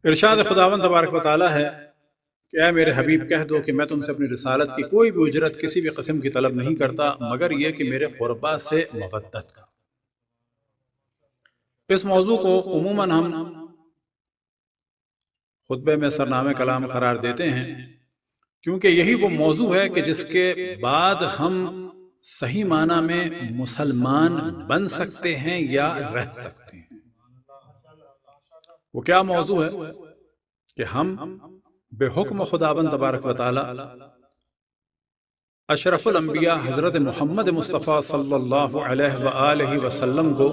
ارشاد خداوند تبارک و تعالی ہے کہ اے میرے حبیب کہہ دو کہ میں تم سے اپنی رسالت کی کوئی بھی اجرت کسی بھی قسم کی طلب نہیں کرتا مگر یہ کہ میرے قربا سے مودت کا۔ اس موضوع کو عموماً ہم خطبے میں سرنامہ کلام قرار دیتے ہیں کیونکہ یہی وہ موضوع ہے کہ جس کے بعد ہم صحیح معنی میں مسلمان بن سکتے ہیں یا رہ سکتے ہیں۔ وہ کیا موضوع ہے کہ ہم بے حکم خداوند تبارک و تعالی اشرف الانبیاء حضرت محمد مصطفیٰ صلی اللہ علیہ وآلہ وسلم کو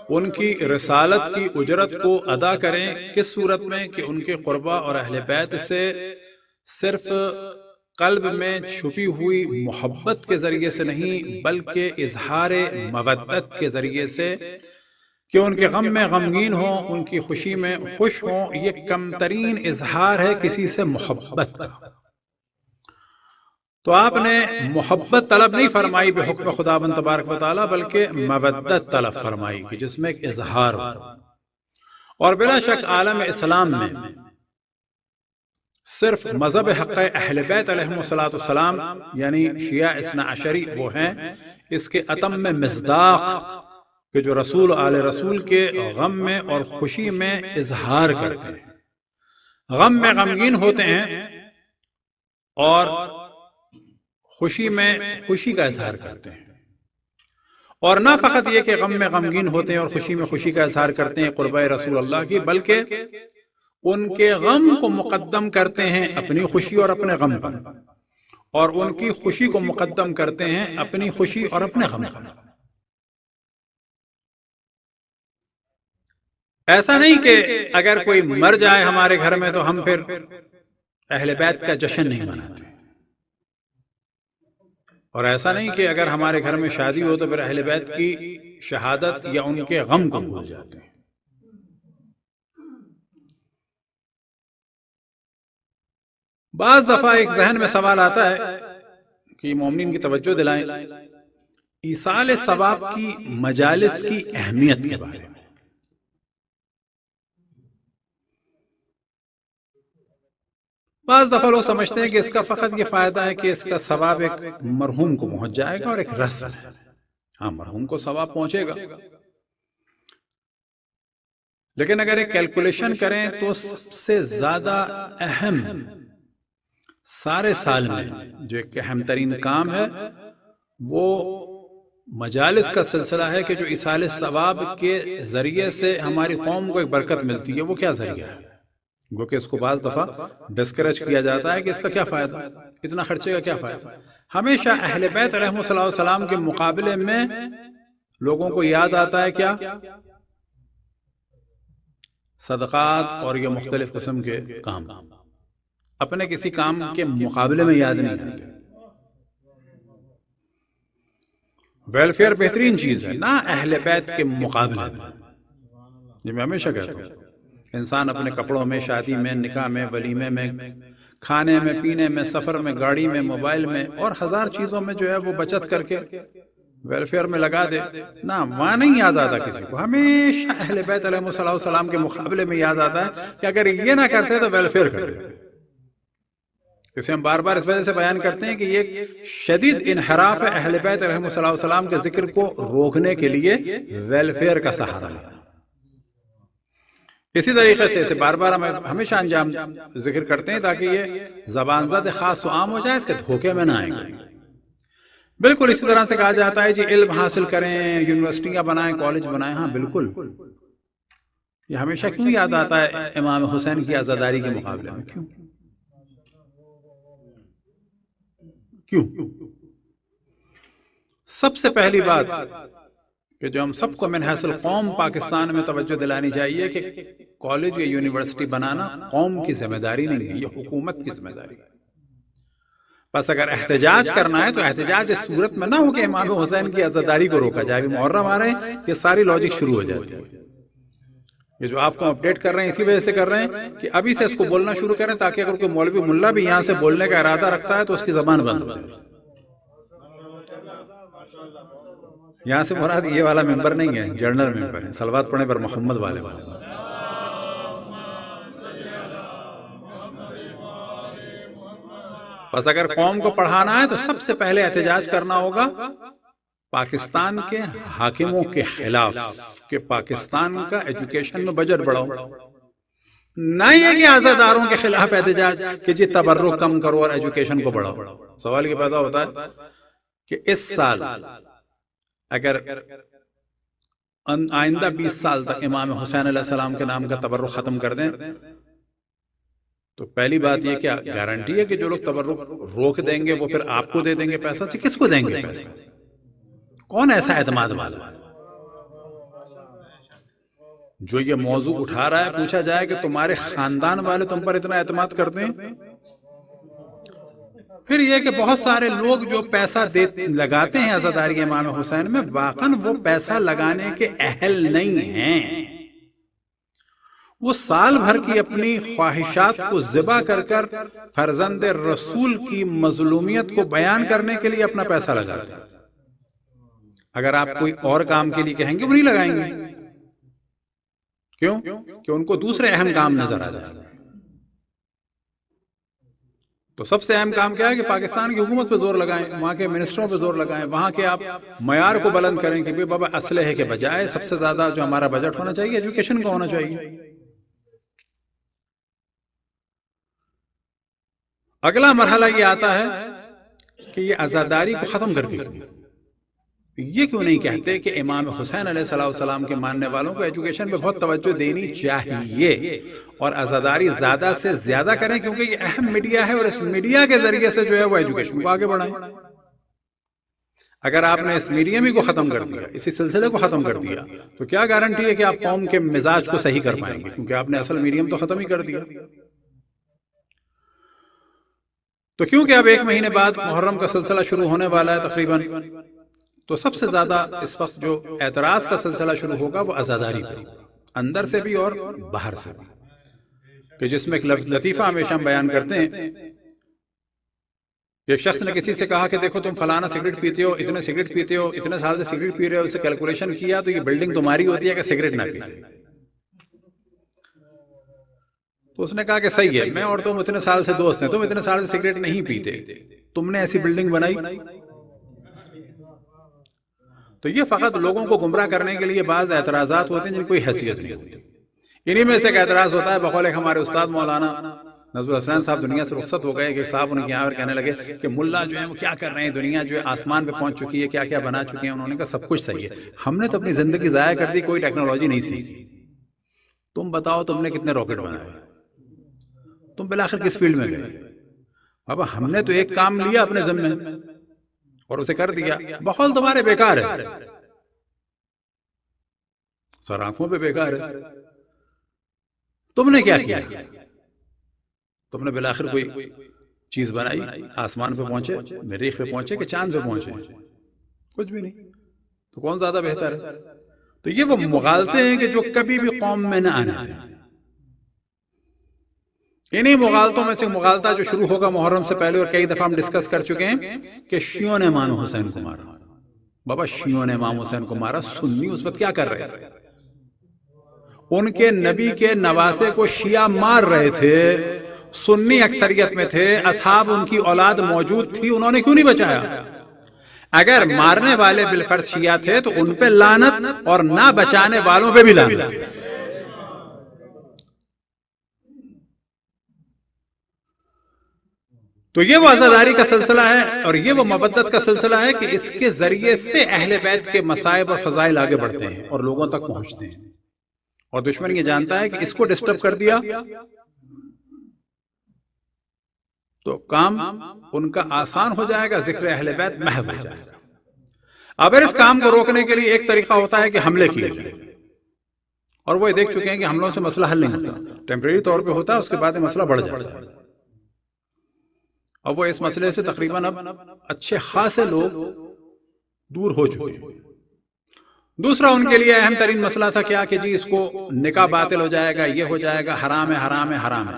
ان کی رسالت کی اجرت کو ادا کریں، کس صورت میں کہ ان کے قربا اور اہل بیت سے صرف قلب میں چھپی ہوئی محبت کے ذریعے سے نہیں بلکہ اظہار مودت کے ذریعے سے، کہ ان کے غم میں غمگین ہوں، ان کی خوشی میں خوش ہوں۔ یہ کم ترین اظہار ہے کسی سے محبت کا۔ تو آپ نے محبت طلب نہیں فرمائی بے حکم خداوند تبارک و تعالی، بلکہ مودت طلب فرمائی کہ جس میں ایک اظہار ہو۔ اور بلا شک عالم اسلام میں صرف مذہب حق اہل بیت علیہم السلام یعنی شیعہ اثنا عشری وہ ہیں اس کے اتم میں مصداق کہ جو رسول آل رسول کے غم میں اور خوشی میں اظہار کرتے ہیں، غم میں غمگین ہوتے ہیں اور خوشی میں خوشی کا اظہار کرتے ہیں۔ اور نہ فقط یہ کہ غم میں غمگین ہوتے ہیں اور خوشی میں خوشی کا اظہار کرتے ہیں قربۂ رسول اللہ کی، بلکہ ان کے غم کو مقدم کرتے ہیں اپنی خوشی اور اپنے غم پر، اور ان کی خوشی کو مقدم کرتے ہیں اپنی خوشی اور اپنے غم پر۔ ایسا نہیں کہ اگر کوئی مر جائے ہمارے گھر میں تو ہم پھر اہل بیت کا جشن نہیں مناتے، اور ایسا نہیں کہ اگر ہمارے گھر میں شادی ہو تو پھر اہل بیت کی شہادت یا ان کے غم کو بھول جاتے ہیں۔ بعض دفعہ ایک ذہن میں سوال آتا ہے کہ مومنین کی توجہ دلائیں ایصال ثواب کی مجالس کی اہمیت کے بارے میں۔ بعض دفعہ لوگ سمجھتے ہیں کہ اس کا فقط یہ فائدہ ہے کہ اس کا ثواب ایک مرحوم کو پہنچ جائے گا اور ایک رسم ہے، ہاں مرحوم کو ثواب پہنچے گا، لیکن اگر ایک کیلکولیشن کریں تو سب سے زیادہ اہم سارے سال میں جو ایک اہم ترین کام ہے وہ مجالس کا سلسلہ ہے کہ جو ایصال ثواب کے ذریعے سے ہماری قوم کو ایک برکت ملتی ہے۔ وہ کیا ذریعہ ہے؟ وہ کہ اس کو بعض دفعہ ڈسکریج کیا جاتا ہے کہ اس کا کیا فائدہ، اتنا خرچے کا کیا فائدہ۔ ہمیشہ اہل بیت علیہم السلام کے مقابلے میں لوگوں کو یاد آتا ہے کیا؟ صدقات اور یہ مختلف قسم کے کام، اپنے کسی کام کے مقابلے میں یاد نہیں آتے۔ ویلفیئر بہترین چیز ہے، نہ اہل بیت کے مقابلے میں۔ یہ میں ہمیشہ کہتا ہوں، انسان اپنے کپڑوں میں، شادی میں، نکاح میں، ولیمے میں، کھانے میں، پینے میں، سفر میں، گاڑی میں، موبائل میں اور ہزار چیزوں میں جو ہے وہ بچت کر کے ویلفیئر میں لگا دے، نہ وہاں نہیں یاد آتا کسی کو۔ ہمیشہ اہل بیت علیہ السلام کے مقابلے میں یاد آتا ہے کہ اگر یہ نہ کرتے تو ویلفیئر کر دیتے۔ اسے ہم بار بار اس وجہ سے بیان کرتے ہیں کہ یہ شدید انحراف ہے اہل بیت علیہ السلام کے ذکر کو روکنے کے لیے ویلفیئر کا سہارا لینا۔ اسی طریقے سے اسے بار بار ہم ہمیشہ انجام ذکر کرتے ہیں تاکہ یہ زبان زد خاص و عام ہو جائے، اس کے دھوکے میں نہ آئیں گے۔ بالکل اسی طرح سے کہا جاتا ہے جی علم حاصل کریں، یونیورسٹیاں بنائیں، کالج بنائیں، ہاں بالکل۔ یہ ہمیشہ کیوں یاد آتا ہے امام حسین کی عزاداری کے مقابلے میں؟ کیوں؟ سب سے پہلی بات کہ جو ہم سب کو من حیث القوم پاکستان میں توجہ دلانی چاہیے کہ کالج یا یونیورسٹی بنانا قوم کی ذمہ داری نہیں ہے، یہ حکومت کی ذمہ داری ہے۔ بس اگر احتجاج کرنا ہے تو احتجاج اس صورت میں نہ ہو کہ امام حسین کی عزاداری کو روکا جائے۔ محرم آ رہے ہیں، یہ ساری لاجک شروع ہو جاتی ہے۔ یہ جو آپ کو اپڈیٹ کر رہے ہیں اسی وجہ سے کر رہے ہیں کہ ابھی سے اس کو بولنا شروع کریں تاکہ اگر کوئی مولوی ملا بھی یہاں سے بولنے کا ارادہ رکھتا ہے تو اس کی زبان بند ہو جائے۔ یہاں سے مراد یہ والا ممبر نہیں ہے، جنرل ممبر ہے، صلوات پڑھنے پر محمد والے والا۔ بس اگر قوم کو پڑھانا ہے تو سب سے پہلے احتجاج کرنا ہوگا پاکستان کے حاکموں کے خلاف کہ پاکستان کا ایجوکیشن میں بجٹ بڑھاؤ، نہ یہ کہ عزاداروں کے خلاف احتجاج کہ جی تبرک کم کرو اور ایجوکیشن کو بڑھاؤ۔ سوال یہ پیدا ہوتا ہے کہ اس سال اگر آئندہ 20 سال تک امام حسین علیہ السلام کے نام کا تبرک ختم کر دیں تو پہلی بات یہ کیا گارنٹی ہے کہ جو لوگ تبرک روک دیں گے وہ پھر آپ کو دے دیں گے پیسہ؟ کس کو دیں گے پیسہ؟ کون ایسا اعتماد والا ہے؟ جو یہ موضوع اٹھا رہا ہے پوچھا جائے کہ تمہارے خاندان والے تم پر اتنا اعتماد کرتے ہیں؟ پھر یہ کہ بہت سارے لوگ جو پیسہ لگاتے ہیں عزاداری امام حسین میں واقعاً وہ پیسہ لگانے کے اہل نہیں ہیں، وہ سال بھر کی اپنی خواہشات کو ذبح کر کر فرزند رسول کی مظلومیت کو بیان کرنے کے لیے اپنا پیسہ لگاتے ہیں۔ اگر آپ کوئی اور کام کے لیے کہیں گے وہ نہیں لگائیں گے، کیوں؟ کہ ان کو دوسرے اہم کام نظر آ جائیں گے۔ تو سب سے اہم کام کیا ہے کہ پاکستان کی حکومت پہ زور لگائیں، وہاں کے منسٹروں پہ زور لگائیں، وہاں کے آپ معیار کو بلند کریں کہ بابا اسلحے کے بجائے سب سے زیادہ جو ہمارا بجٹ ہونا چاہیے ایجوکیشن کا ہونا چاہیے۔ اگلا مرحلہ یہ آتا ہے کہ یہ عزاداری کو ختم کر کے یہ کیوں نہیں کہتے کہ امام حسین علیہ السلام کے ماننے والوں کو ایجوکیشن پہ بہت توجہ دینی چاہیے اور عزاداری زیادہ سے زیادہ کریں، کیونکہ یہ اہم میڈیا ہے اور اس میڈیا کے ذریعے سے جو ہے وہ ایجوکیشن کو آگے بڑھائیں۔ اگر آپ نے اس میڈیم کو ختم کر دیا، اسی سلسلے کو ختم کر دیا، تو کیا گارنٹی ہے کہ آپ قوم کے مزاج کو صحیح کر پائیں گے؟ کیونکہ آپ نے اصل میڈیم تو ختم ہی کر دیا۔ تو کیونکہ اب 1 مہینے بعد محرم کا سلسلہ شروع ہونے والا ہے تقریباً، تو سب سے زیادہ اس وقت جو اعتراض کا سلسلہ شروع ہوگا وہ عزاداری پر، اندر سے بھی اور باہر سے بھی، کہ جس میں ایک لطیفہ ہمیشہ ہم بیان کرتے ہیں۔ ایک شخص نے کسی سے کہا کہ دیکھو تم فلانا سگریٹ پیتے ہو، اتنے سگریٹ پیتے ہو، اتنے سال سے سگریٹ پی رہے ہو، اسے کیلکولیشن کیا تو یہ بلڈنگ تمہاری ہوتی ہے کہ سگریٹ نہ پیتے۔ تو اس نے کہا کہ صحیح ہے، میں اور تم اتنے سال سے دوست ہیں، تم اتنے سال سے سگریٹ نہیں پیتے، تم نے ایسی بلڈنگ بنائی۔ تو یہ فقط لوگوں کو گمراہ کرنے کے لیے بعض اعتراضات ہوتے ہیں جن کوئی حیثیت نہیں ہوتی۔ انہی میں سے ایک اعتراض ہوتا ہے، بقول ایک ہمارے استاد مولانا نذر حسین صاحب دنیا سے رخصت ہو گئے کہ صاحب ان کے یہاں کہنے لگے کہ ملا جو ہیں وہ کیا کر رہے ہیں، دنیا جو ہے آسمان پہ پہنچ چکی ہے، کیا کیا بنا چکے ہیں۔ انہوں نے کہا سب کچھ صحیح ہے، ہم نے تو اپنی زندگی ضائع کر دی، کوئی ٹیکنالوجی نہیں سیکھی۔ تم بتاؤ تم نے کتنے راکٹ بنائے، تم بالآخر کس فیلڈ میں گئے؟ بابا ہم نے تو ایک کام لیا اپنے ذمے اور اسے کر دیا، بقول تمہارے بیکار ہے، سر آنکھوں پہ بیکار ہے۔ تم نے کیا کیا؟ تم نے بالآخر کوئی چیز بنائی، آسمان پہ پہنچے، مریخ پہ پہنچے کہ چاند پہ پہنچے؟ کچھ بھی نہیں۔ تو کون زیادہ بہتر ہے؟ تو یہ وہ مغالطے ہیں کہ جو کبھی بھی قوم میں نہ آنے دیں۔ انہی مغالطوں میں سے مغالطہ جو شروع ہوگا محرم سے پہلے، اور کئی دفعہ ہم ڈسکس کر چکے ہیں کہ شیعوں نے امام حسین کو مارا۔ بابا شیعوں نے امام حسین کو مارا، سنی اس وقت کیا کر رہے تھے؟ ان کے نبی کے نواسے کو شیعہ مار رہے تھے، سنی اکثریت میں تھے، اصحاب ان کی اولاد موجود تھی، انہوں نے کیوں نہیں بچایا؟ اگر مارنے والے بالفرض شیعہ تھے تو ان پہ لعنت، اور نہ بچانے والوں پہ بھی لعنت۔ تو یہ وہ عزاداری کا سلسلہ ہے اور یہ وہ مودت کا سلسلہ ہے کہ اس کے ذریعے سے اہل بیت کے مصائب اور فضائل آگے بڑھتے ہیں اور لوگوں تک پہنچتے ہیں، اور دشمن یہ جانتا ہے کہ اس کو ڈسٹرب کر دیا تو کام ان کا آسان ہو جائے گا، ذکر اہل بیت محو ہو جائے گا۔ اب اس کام کو روکنے کے لیے ایک طریقہ ہوتا ہے کہ حملے کیے جائیں، اور وہ دیکھ چکے ہیں کہ حملوں سے مسئلہ حل نہیں ہوتا، ٹیمپریری طور پہ ہوتا ہے، اس کے بعد مسئلہ بڑھ جاتا ہے، اور وہ اس مسئلے سے تقریباً اب اچھے خاصے لوگ دور ہو چکے ہیں۔ دوسرا ان کے لیے اہم ترین مسئلہ تھا کیا کہ جی اس کو نکاح باطل ہو جائے گا، یہ ہو جائے گا، حرام ہے حرام ہے حرام ہے،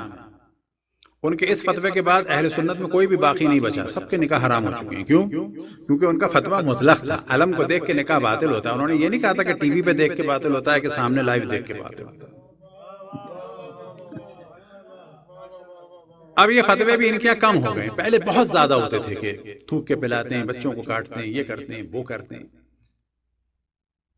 ان کے اس فتوے کے بعد اہل سنت میں کوئی بھی باقی نہیں بچا، سب کے نکاح حرام ہو چکے ہیں۔ کیوں؟ کیونکہ ان کا فتویٰ مطلق تھا، علم کو دیکھ کے نکاح باطل ہوتا ہے۔ انہوں نے یہ نہیں کہا تھا کہ ٹی وی پہ دیکھ کے باطل ہوتا ہے کہ سامنے لائیو دیکھ کے باطل ہوتا ہے۔ اب یہ فتوے بھی ان کے یہاں کم ہو گئے، پہلے بہت زیادہ ہوتے تھے کہ تھوک کے پلاتے ہیں، بچوں کو کاٹتے ہیں، یہ کرتے ہیں، وہ کرتے ہیں۔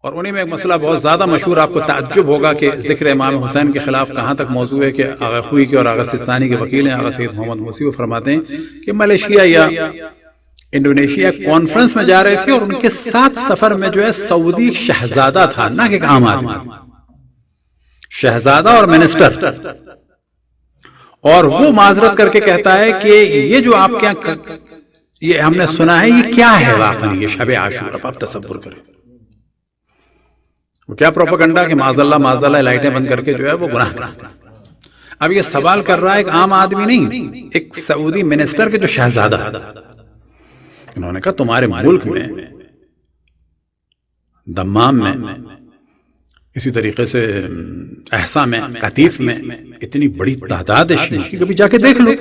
اور انہیں میں ایک مسئلہ بہت زیادہ مشہور، آپ کو تعجب ہوگا کہ ذکر امام حسین کے خلاف کہاں تک موضوع ہے، کہ آغا خوئی کے اور آغا سستانی کے وکیل ہیں آغا سید محمد موسی، وہ فرماتے ہیں کہ ملیشیا یا انڈونیشیا کانفرنس میں جا رہے تھے اور ان کے ساتھ سفر میں جو ہے سعودی شہزادہ تھا، نہ کہ ایک عام آدمی، شہزادہ اور منسٹر، اور وہ معذرت کر کے کہتا ہے کہ یہ جو آپ کے یہاں یہ ہم نے سنا ہے، یہ کیا ہے واقعی، یہ شب عاشور؟ آپ تصور کریں وہ کیا پروپیگنڈا کہ معاذ اللہ لائٹیں بند کر کے جو ہے وہ گناہ کرتا ہے۔ اب یہ سوال کر رہا ہے ایک عام آدمی نہیں، ایک سعودی منسٹر کے جو شہزادہ، انہوں نے کہا تمہارے ملک میں دمام میں، اسی طریقے سے احسا میں، قطیف میں اتنی بڑی تعداد ہے شیعہ کی، کبھی جا کے دیکھ لو۔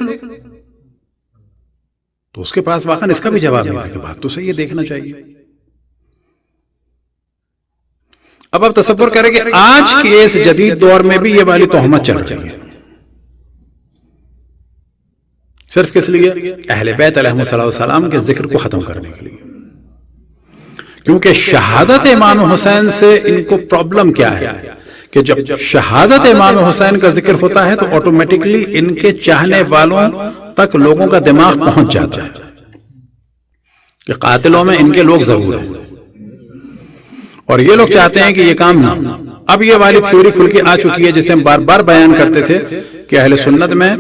تو اس کے پاس واقعا اس کا بھی جواب نہیں تھا کہ بات تو صحیح ہے، دیکھنا چاہیے۔ اب آپ تصور کریں کہ آج کے اس جدید دور میں بھی یہ والی تہمت چل رہی ہے، صرف کس لیے؟ اہل بیت علیہ السلام کے ذکر کو ختم کرنے کے لیے۔ کیونکہ شہادت امام حسین سے ان کو پرابلم کیا ہے کہ جب شہادت امام حسین کا ذکر ہوتا ہے تو آٹومیٹکلی ان کے چاہنے والوں تک لوگوں کا دماغ پہنچ جاتا ہے کہ قاتلوں میں ان کے لوگ ضرور ہیں، اور یہ لوگ چاہتے ہیں کہ یہ کام نہ۔ اب یہ والی تھیوری کھل کے آ چکی ہے جسے ہم بار بار بیان کرتے تھے کہ اہل سنت میں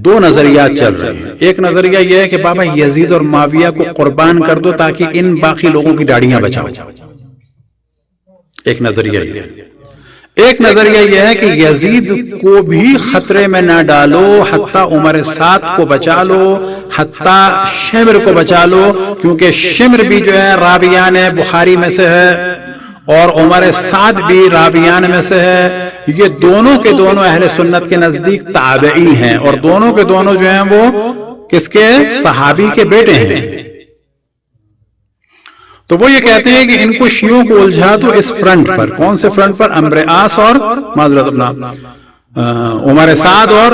دو نظریات چل رہے ہیں۔ ایک نظریہ یہ ہے کہ بابا یزید اور معاویہ کو قربان کر دو تاکہ ان باقی لوگوں کی داڑیاں بچاؤ، ایک نظریہ یہ ہے۔ ایک نظریہ یہ ہے کہ یزید کو بھی خطرے میں نہ ڈالو، حتیٰ عمر سعد کو بچا لو، حتیٰ شمر کو بچا لو، کیونکہ شمر بھی جو ہے راویان بخاری میں سے ہے اور عمر سعد بھی راویان میں سے ہے۔ یہ دونوں کے دونوں اہل سنت کے نزدیک تابعی ہیں، اور دونوں کے دونوں جو ہیں وہ کس کے؟ صحابی کے بیٹے ہیں۔ تو وہ یہ کہتے ہیں کہ ان کو شیعوں کو الجھا تو اس فرنٹ پر، کون سے فرنٹ پر؟ عمرو عاص اور معذرت اپنا عمر سعد اور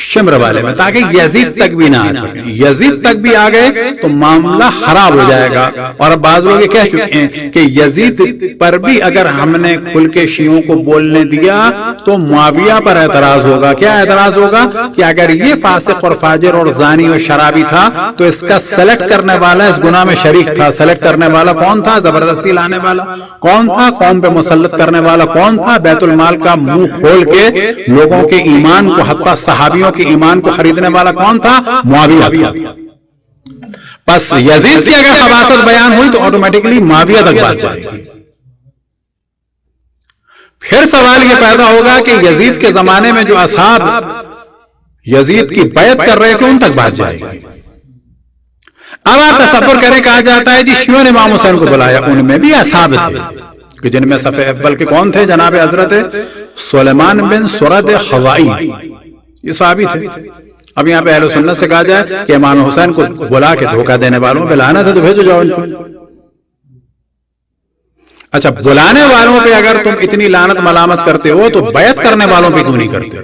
شمر والے میں، تاکہ یزید تک بھی نہ آ سکے۔ یزید تک بھی آ گئے تو معاملہ خراب ہو جائے گا، اور اب بعض لوگ یہ کہہ چکے ہیں کہ یزید پر بھی اگر ہم نے کھل کے شیعوں کو بولنے دیا تو معاویہ پر اعتراض ہوگا۔ کیا اعتراض ہوگا؟ کہ اگر یہ فاسق اور فاجر اور زانی اور شرابی تھا تو اس کا سلیکٹ کرنے والا اس گناہ میں شریک تھا۔ سلیکٹ کرنے والا کون تھا؟ زبردستی لانے والا کون تھا؟ قوم پہ مسلط کرنے والا کون تھا؟ بیت المال کا منہ کھول کے لوگوں کے ایمان کو، حتیٰ صحابیوں کے ایمان کو خریدنے والا کون تھا؟ معاویہ تھا۔ پس یزید کی اگر خباثت بیان ہوئی تو آٹومیٹکلی معاویہ تک بات جائے گی۔ پھر سوال یہ پیدا ہوگا کہ یزید کے زمانے میں جو اصحاب یزید کی بیعت کر رہے تھے ان تک بات جائے گی۔ اب آپ تصور کریں، کہا جاتا ہے جی شیعوں نے امام حسین کو بلایا، ان میں بھی اصحاب تھے کہ جن میں صف اول کے کون تھے؟ جناب حضرت سلیمان بن سرد خوائی، یہ صحابی تھے۔ اب یہاں پہ اہل سنت سے کہا جائے کہ امام حسین کو بلا کے دھوکہ دینے والوں پہ لعنت ہے تو بھیجو جاؤ ان کو۔ اچھا، بلانے والوں پہ اگر تم اتنی لعنت ملامت کرتے ہو تو بیعت کرنے والوں پہ کیوں نہیں کرتے؟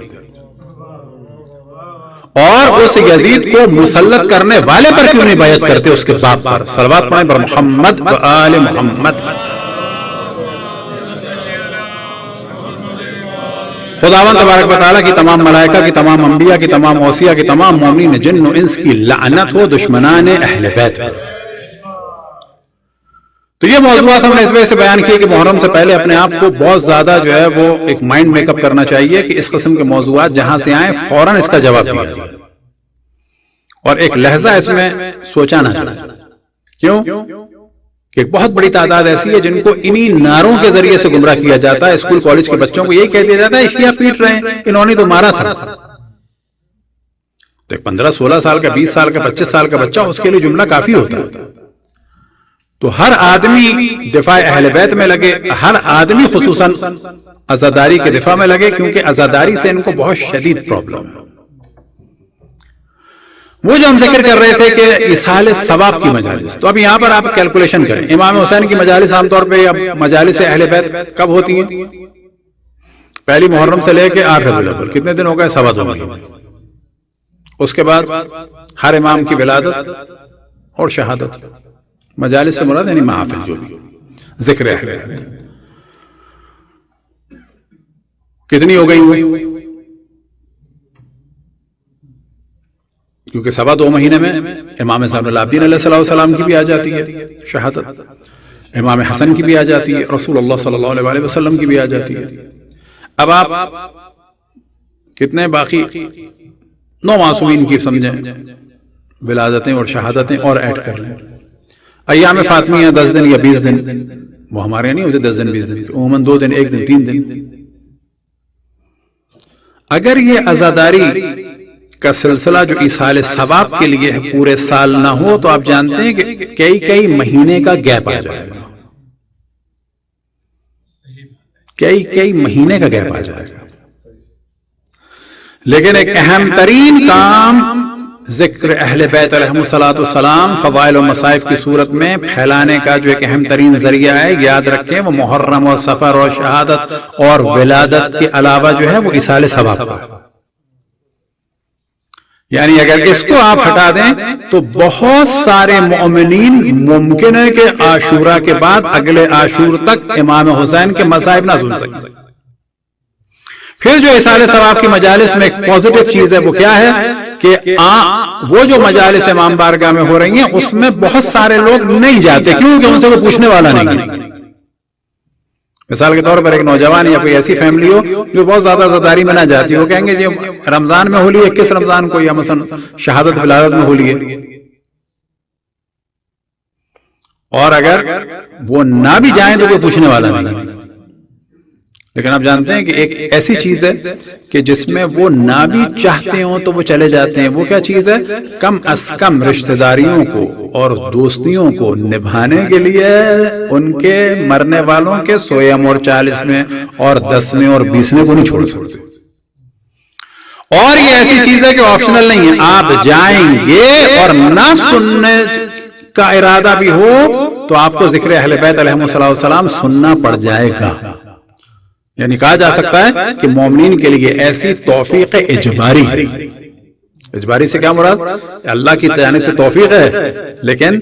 اور اس یزید کو مسلط کرنے والے پر کیوں نہیں بیعت کرتے؟ اس کے باپ پر صلوات پڑھیں بر محمد و آل محمد۔ خداوند تبارک و تعالیٰ کی تمام ملائکہ کی، تمام انبیاء کی، تمام اوصیاء کی، تمام مومنین جن و انس کی لعنت ہو دشمنان اہل بیت۔ تو یہ موضوعات ہم نے اس وجہ سے بیان کیے کہ محرم سے پہلے اپنے آپ کو بہت زیادہ جو ہے وہ ایک مائنڈ میک اپ کرنا چاہیے کہ اس قسم کے موضوعات جہاں سے آئیں فوراً اس کا جواب دیا جائے اور ایک لہجہ اس میں سوچا نہ جائے۔ کیوں؟ کہ ایک بہت بڑی تعداد ایسی ہے جن کو انہی نعروں کے ذریعے سے گمراہ کیا جاتا ہے۔ اسکول کالج کے بچوں کو یہی کہہ دیا جاتا ہے شیعہ پیٹ رہے ہیں، انہوں نے تو مارا تھا۔ تو ایک 15-16 سال کا، 20 سال کا، 25 سال کا بچہ، اس کے لیے جملہ کافی ہوتا ہے۔ تو ہر آدمی دفاع اہل بیت میں لگے، ہر آدمی خصوصاً عزاداری کے دفاع میں لگے، کیونکہ عزاداری سے ان کو بہت شدید پرابلم ہے۔ وہ جو ہم ذکر کر رہے تھے کہ ایصال ثواب کی مجالس، تو اب یہاں پر آپ کیلکولیشن کریں، امام حسین کی مجالس عام طور پہ اب مجالس اہل بیت کب ہوتی ہیں؟ پہلی محرم سے لے کے 8 ربیع الاول، کتنے دن ہو گئے؟ 2.25 مہینے۔ اس کے بعد ہر امام کی ولادت اور شہادت، مجالس سے مراد یعنی محافل جو بھی ذکر اہل بیت، کتنی ہو گئی؟ کیونکہ 2.25 مہینے میں امام زین العابدین علیہ السلام کی بھی آ جاتی ہے شہادت، امام حسن کی بھی آ جاتی ہے، رسول اللہ صلی اللہ علیہ وسلم کی بھی آ جاتی ہے۔ اب آپ کتنے باقی 9 معصومین کی سمجھیں ولادتیں اور شہادتیں اور ایڈ کر لیں۔ ایام فاطمیہ 10 دن یا 20 دن، وہ ہمارے نہیں ہوتے 10 دن 20 دن، عموماً 2 دن 1 دن 3 دن۔ اگر یہ عزاداری کا سلسلہ جو ایصال ثواب کے لیے ہے پورے سال نہ ہو تو آپ جانتے ہیں کہ کئی مہینے کا گیپ آ جائے گا، کئی مہینے کا گیپ آ جائے گا۔ لیکن ایک اہم ترین کام ذکر اہل بیت علیہم السلام فضائل و مصائب کی صورت میں پھیلانے کا جو ایک اہم ترین ذریعہ ہے، یاد رکھیں، وہ محرم اور سفر اور شہادت اور ولادت کے علاوہ جو ہے وہ ایصال ثواب کا، یعنی اگر اس کو آپ ہٹا دیں تو بہت سارے مومنین ممکن ہے کہ عاشورہ کے بعد اگلے عاشور تک امام حسین کے مصائب نہ سن سکیں۔ پھر جو ایصال ثواب کی مجالس میں ایک پوزیٹو چیز ہے وہ کیا ہے کہ وہ جو مجالس امام بارگاہ میں ہو رہی ہیں اس میں بہت سارے لوگ نہیں جاتے، کیونکہ ان سے وہ پوچھنے والا نہیں ہے۔ مثال کے طور پر ایک نوجوان یا کوئی ایسی فیملی ہو جو بہت زیادہ عزاداری میں نہ جاتی ہو، کہیں گے جی رمضان میں ہولی ہے، 21 رمضان کو، یا مثلا شہادت ولادت میں ہولی ہے، اور اگر وہ نہ بھی جائیں تو کوئی پوچھنے والا نہیں ہے۔ لیکن آپ جانتے ہیں کہ ایک ایسی چیز ہے کہ جس میں وہ نہ بھی چاہتے ہوں تو وہ چلے جاتے ہیں، وہ کیا چیز ہے؟ کم از کم رشتہ داریوں کو اور دوستیوں کو نبھانے کے لیے ان کے مرنے والوں کے 100 اور 40 اور 10 اور 20 کو نہیں چھوڑ سکتے۔ اور یہ ایسی چیز ہے کہ آپشنل نہیں ہے، آپ جائیں گے اور نہ سننے کا ارادہ بھی ہو تو آپ کو ذکر اہل بیت علیہم السلام سننا پڑ جائے گا۔ یعنی کہا جا سکتا ہے کہ مومنین کے لیے ایسی توفیق اجباری ہے۔ اجباری سے کیا مراد؟ اللہ کی جانب سے توفیق ہے لیکن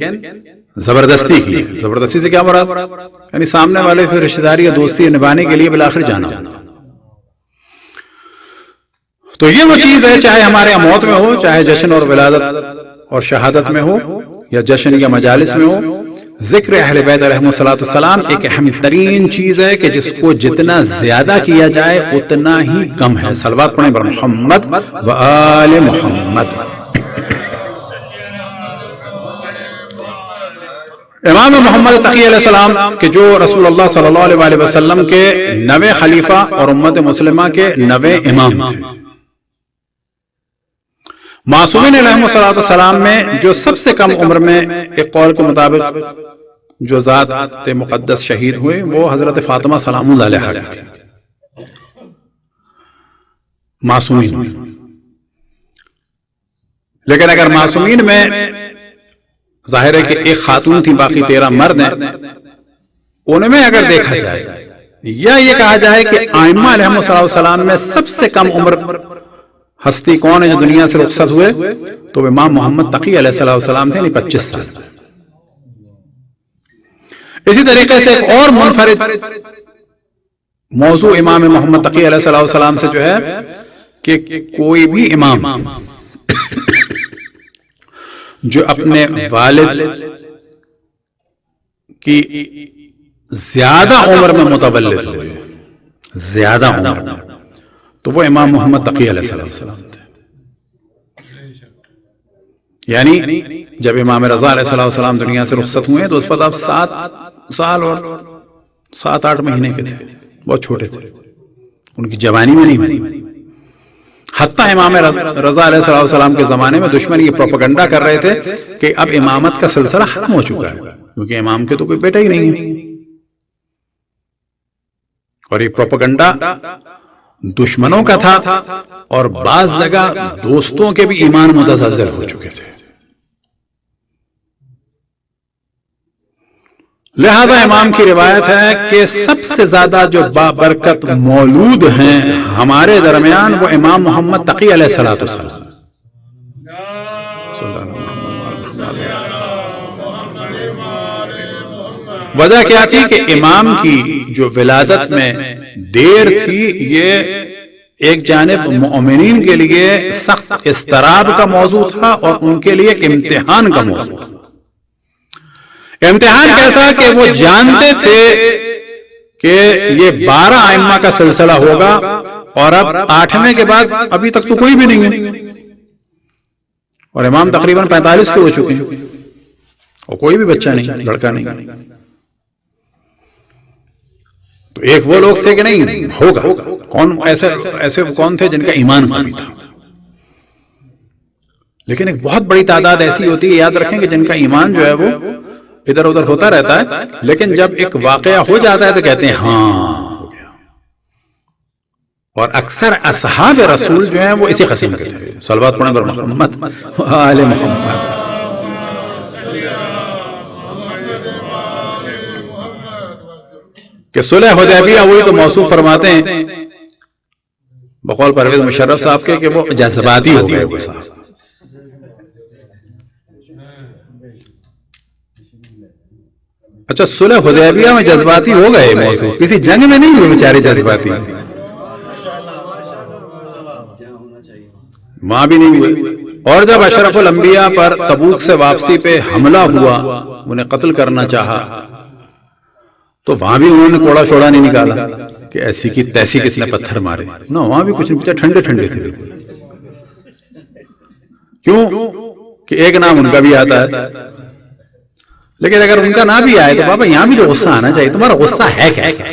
زبردستی کی۔ زبردستی سے کیا مراد؟ یعنی سامنے والے سے رشتہ داری یا دوستی نبھانے کے لیے بالآخر جانا۔ تو یہ وہ چیز ہے، چاہے ہمارے موت میں ہو، چاہے جشن اور ولادت اور شہادت میں ہو، یا جشن یا مجالس میں ہو، ذکر اہل بیت علیہم السلام ایک اہم ترین چیز ہے کہ جس کو جتنا زیادہ کیا جائے اتنا ہی کم ہے۔ صلوات پڑھیں بر محمد و آل محمد۔ امام محمد تقی علیہ السلام کہ جو رسول اللہ صلی اللہ علیہ وسلم کے 9ویں خلیفہ اور امت مسلمہ کے 9ویں امام تھے۔ معصومین علیہم السلام میں جو سب سے کم عمر میں ایک قول کے مطابق جو ذات مقدس شہید ہوئے وہ حضرت فاطمہ سلام اللہ علیہا تھی، معصومین میں۔ لیکن اگر معصومین میں ظاہر ہے کہ ایک خاتون تھی، باقی 13 مرد ہیں، ان میں اگر دیکھا جائے یا یہ کہا جائے کہ ائمہ علیہم السلام میں سب سے کم عمر ہستی کون ہے جو دنیا سے رخصت ہوئے، تو امام محمد تقی علیہ السلام تھے، یعنی 25 سال۔ اسی طریقے سے ایک اور منفرد موضوع امام محمد تقی علیہ السلام سے جو ہے کہ کوئی بھی امام جو اپنے والد کی زیادہ عمر میں متولد ہوئے، زیادہ عمر میں، تو وہ امام محمد تقی علیہ السلام تھے۔ یعنی جب امام رضا علیہ السلام دنیا سے رخصت ہوئے تو اس وقت آپ 7 سال اور 7-8 مہینے کے تھے، بہت چھوٹے تھے، ان کی جوانی میں نہیں ہوئی۔ حتیٰ امام رضا علیہ السلام کے زمانے میں دشمن یہ پروپیگنڈا کر رہے تھے کہ اب امامت کا سلسلہ ختم ہو چکا ہے، کیونکہ امام کے تو کوئی بیٹا ہی نہیں ہے۔ اور یہ پروپیگنڈا دشمنوں کا تھا اور بعض جگہ دوستوں کے بھی ایمان متزلزل ہو چکے تھے. لہذا امام کی روایت ہے کہ سب سے زیادہ جو بابرکت مولود ہیں ہمارے درمیان وہ امام محمد تقی علیہ الصلوۃ والسلام. وجہ کیا تھی کہ امام کی جو ولادت میں دیر تھی یہ ایک جانب مومنین کے لیے سخت اضطراب کا موضوع تھا اور ان کے لیے ایک امتحان کا موضوع تھا. امتحان کیسا کہ وہ جانتے تھے کہ یہ 12 ائمہ کا سلسلہ ہوگا اور اب 8ویں کے بعد ابھی تک تو کوئی بھی نہیں ہے اور امام تقریباً 45 کے ہو چکے ہیں اور کوئی بھی بچہ نہیں، لڑکا نہیں. تو ایک وہ لوگ تھے کہ نہیں ہوگا، کون ایسے کون تھے جن کا ایمان قوی تھا. لیکن ایک بہت بڑی تعداد ایسی ہوتی ہے، یاد رکھیں کہ جن کا ایمان جو ہے وہ ادھر ادھر ہوتا رہتا ہے، لیکن جب ایک واقعہ ہو جاتا ہے تو کہتے ہیں ہاں ہو گیا. اور اکثر اصحاب رسول جو ہیں وہ اسی قسم کے تھے. صلوات پڑھیں بر محمد و آل محمد. کہ صلح حدیبیہ وہی تو موصوف فرماتے ہیں بقول پرویز مشرف صاحب کے کہ وہ جذباتی ہو گئے وہ صاحب. اچھا صلح حدیبیہ میں جذباتی ہو گئے موصوف، کسی جنگ میں نہیں ہوئے بیچارے جذباتی، وہاں بھی نہیں ہوئے. اور جب اشرف الانبیاء پر تبوک سے واپسی پہ حملہ ہوا، انہیں قتل کرنا چاہا، تو وہاں بھی انہوں نے کوڑا شوڑا نہیں نکالا کہ ایسی کی تیسی کس نے پتھر مارے، نہ وہاں بھی کچھ نہیں، ٹھنڈے ٹھنڈے تھے. کیوں کہ ایک نام ان کا بھی آتا ہے. لیکن اگر ان کا نہ بھی آئے تو بابا یہاں بھی تو غصہ آنا چاہیے. تمہارا غصہ ہے کیسا؟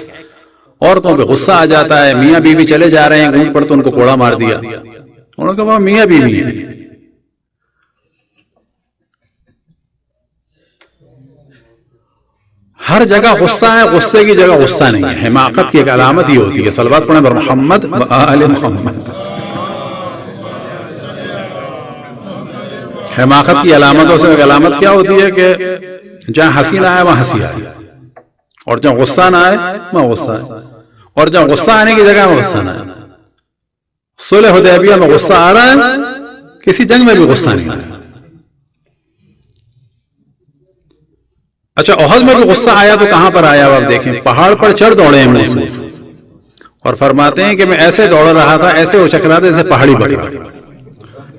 عورتوں پہ غصہ آ جاتا ہے، میاں بیوی چلے جا رہے ہیں گھوم پر تو ان کو کوڑا مار دیا. انہوں نے کہا میاں بیوی ہیں. ہر جگہ غصہ ہے، غصے کی جگہ غصہ نہیں ہے. حماقت کی ایک علامت ہی ہوتی ہے. صلوات پڑھیں بر محمد و آل محمد. حماقت کی علامتوں سے ایک علامت کیا ہوتی ہے کہ جہاں ہنسی نہ آئے وہاں ہنسی آئے، اور جہاں غصہ نہ آئے وہاں غصہ آئے، اور جہاں غصہ آنے کی جگہ میں غصہ نہ آئے. صلح حدیبیہ میں غصہ آ رہا ہے، کسی جنگ میں بھی غصہ نہیں آیا. اچھا احد میں بھی غصہ آیا تو کہاں پر آیا؟ آپ دیکھیں پہاڑ پر چڑھ دوڑے ہیں موصوف اور فرماتے ہیں کہ میں ایسے دوڑ رہا تھا، ایسے اچک رہا تھا جیسے پہاڑی بکرا.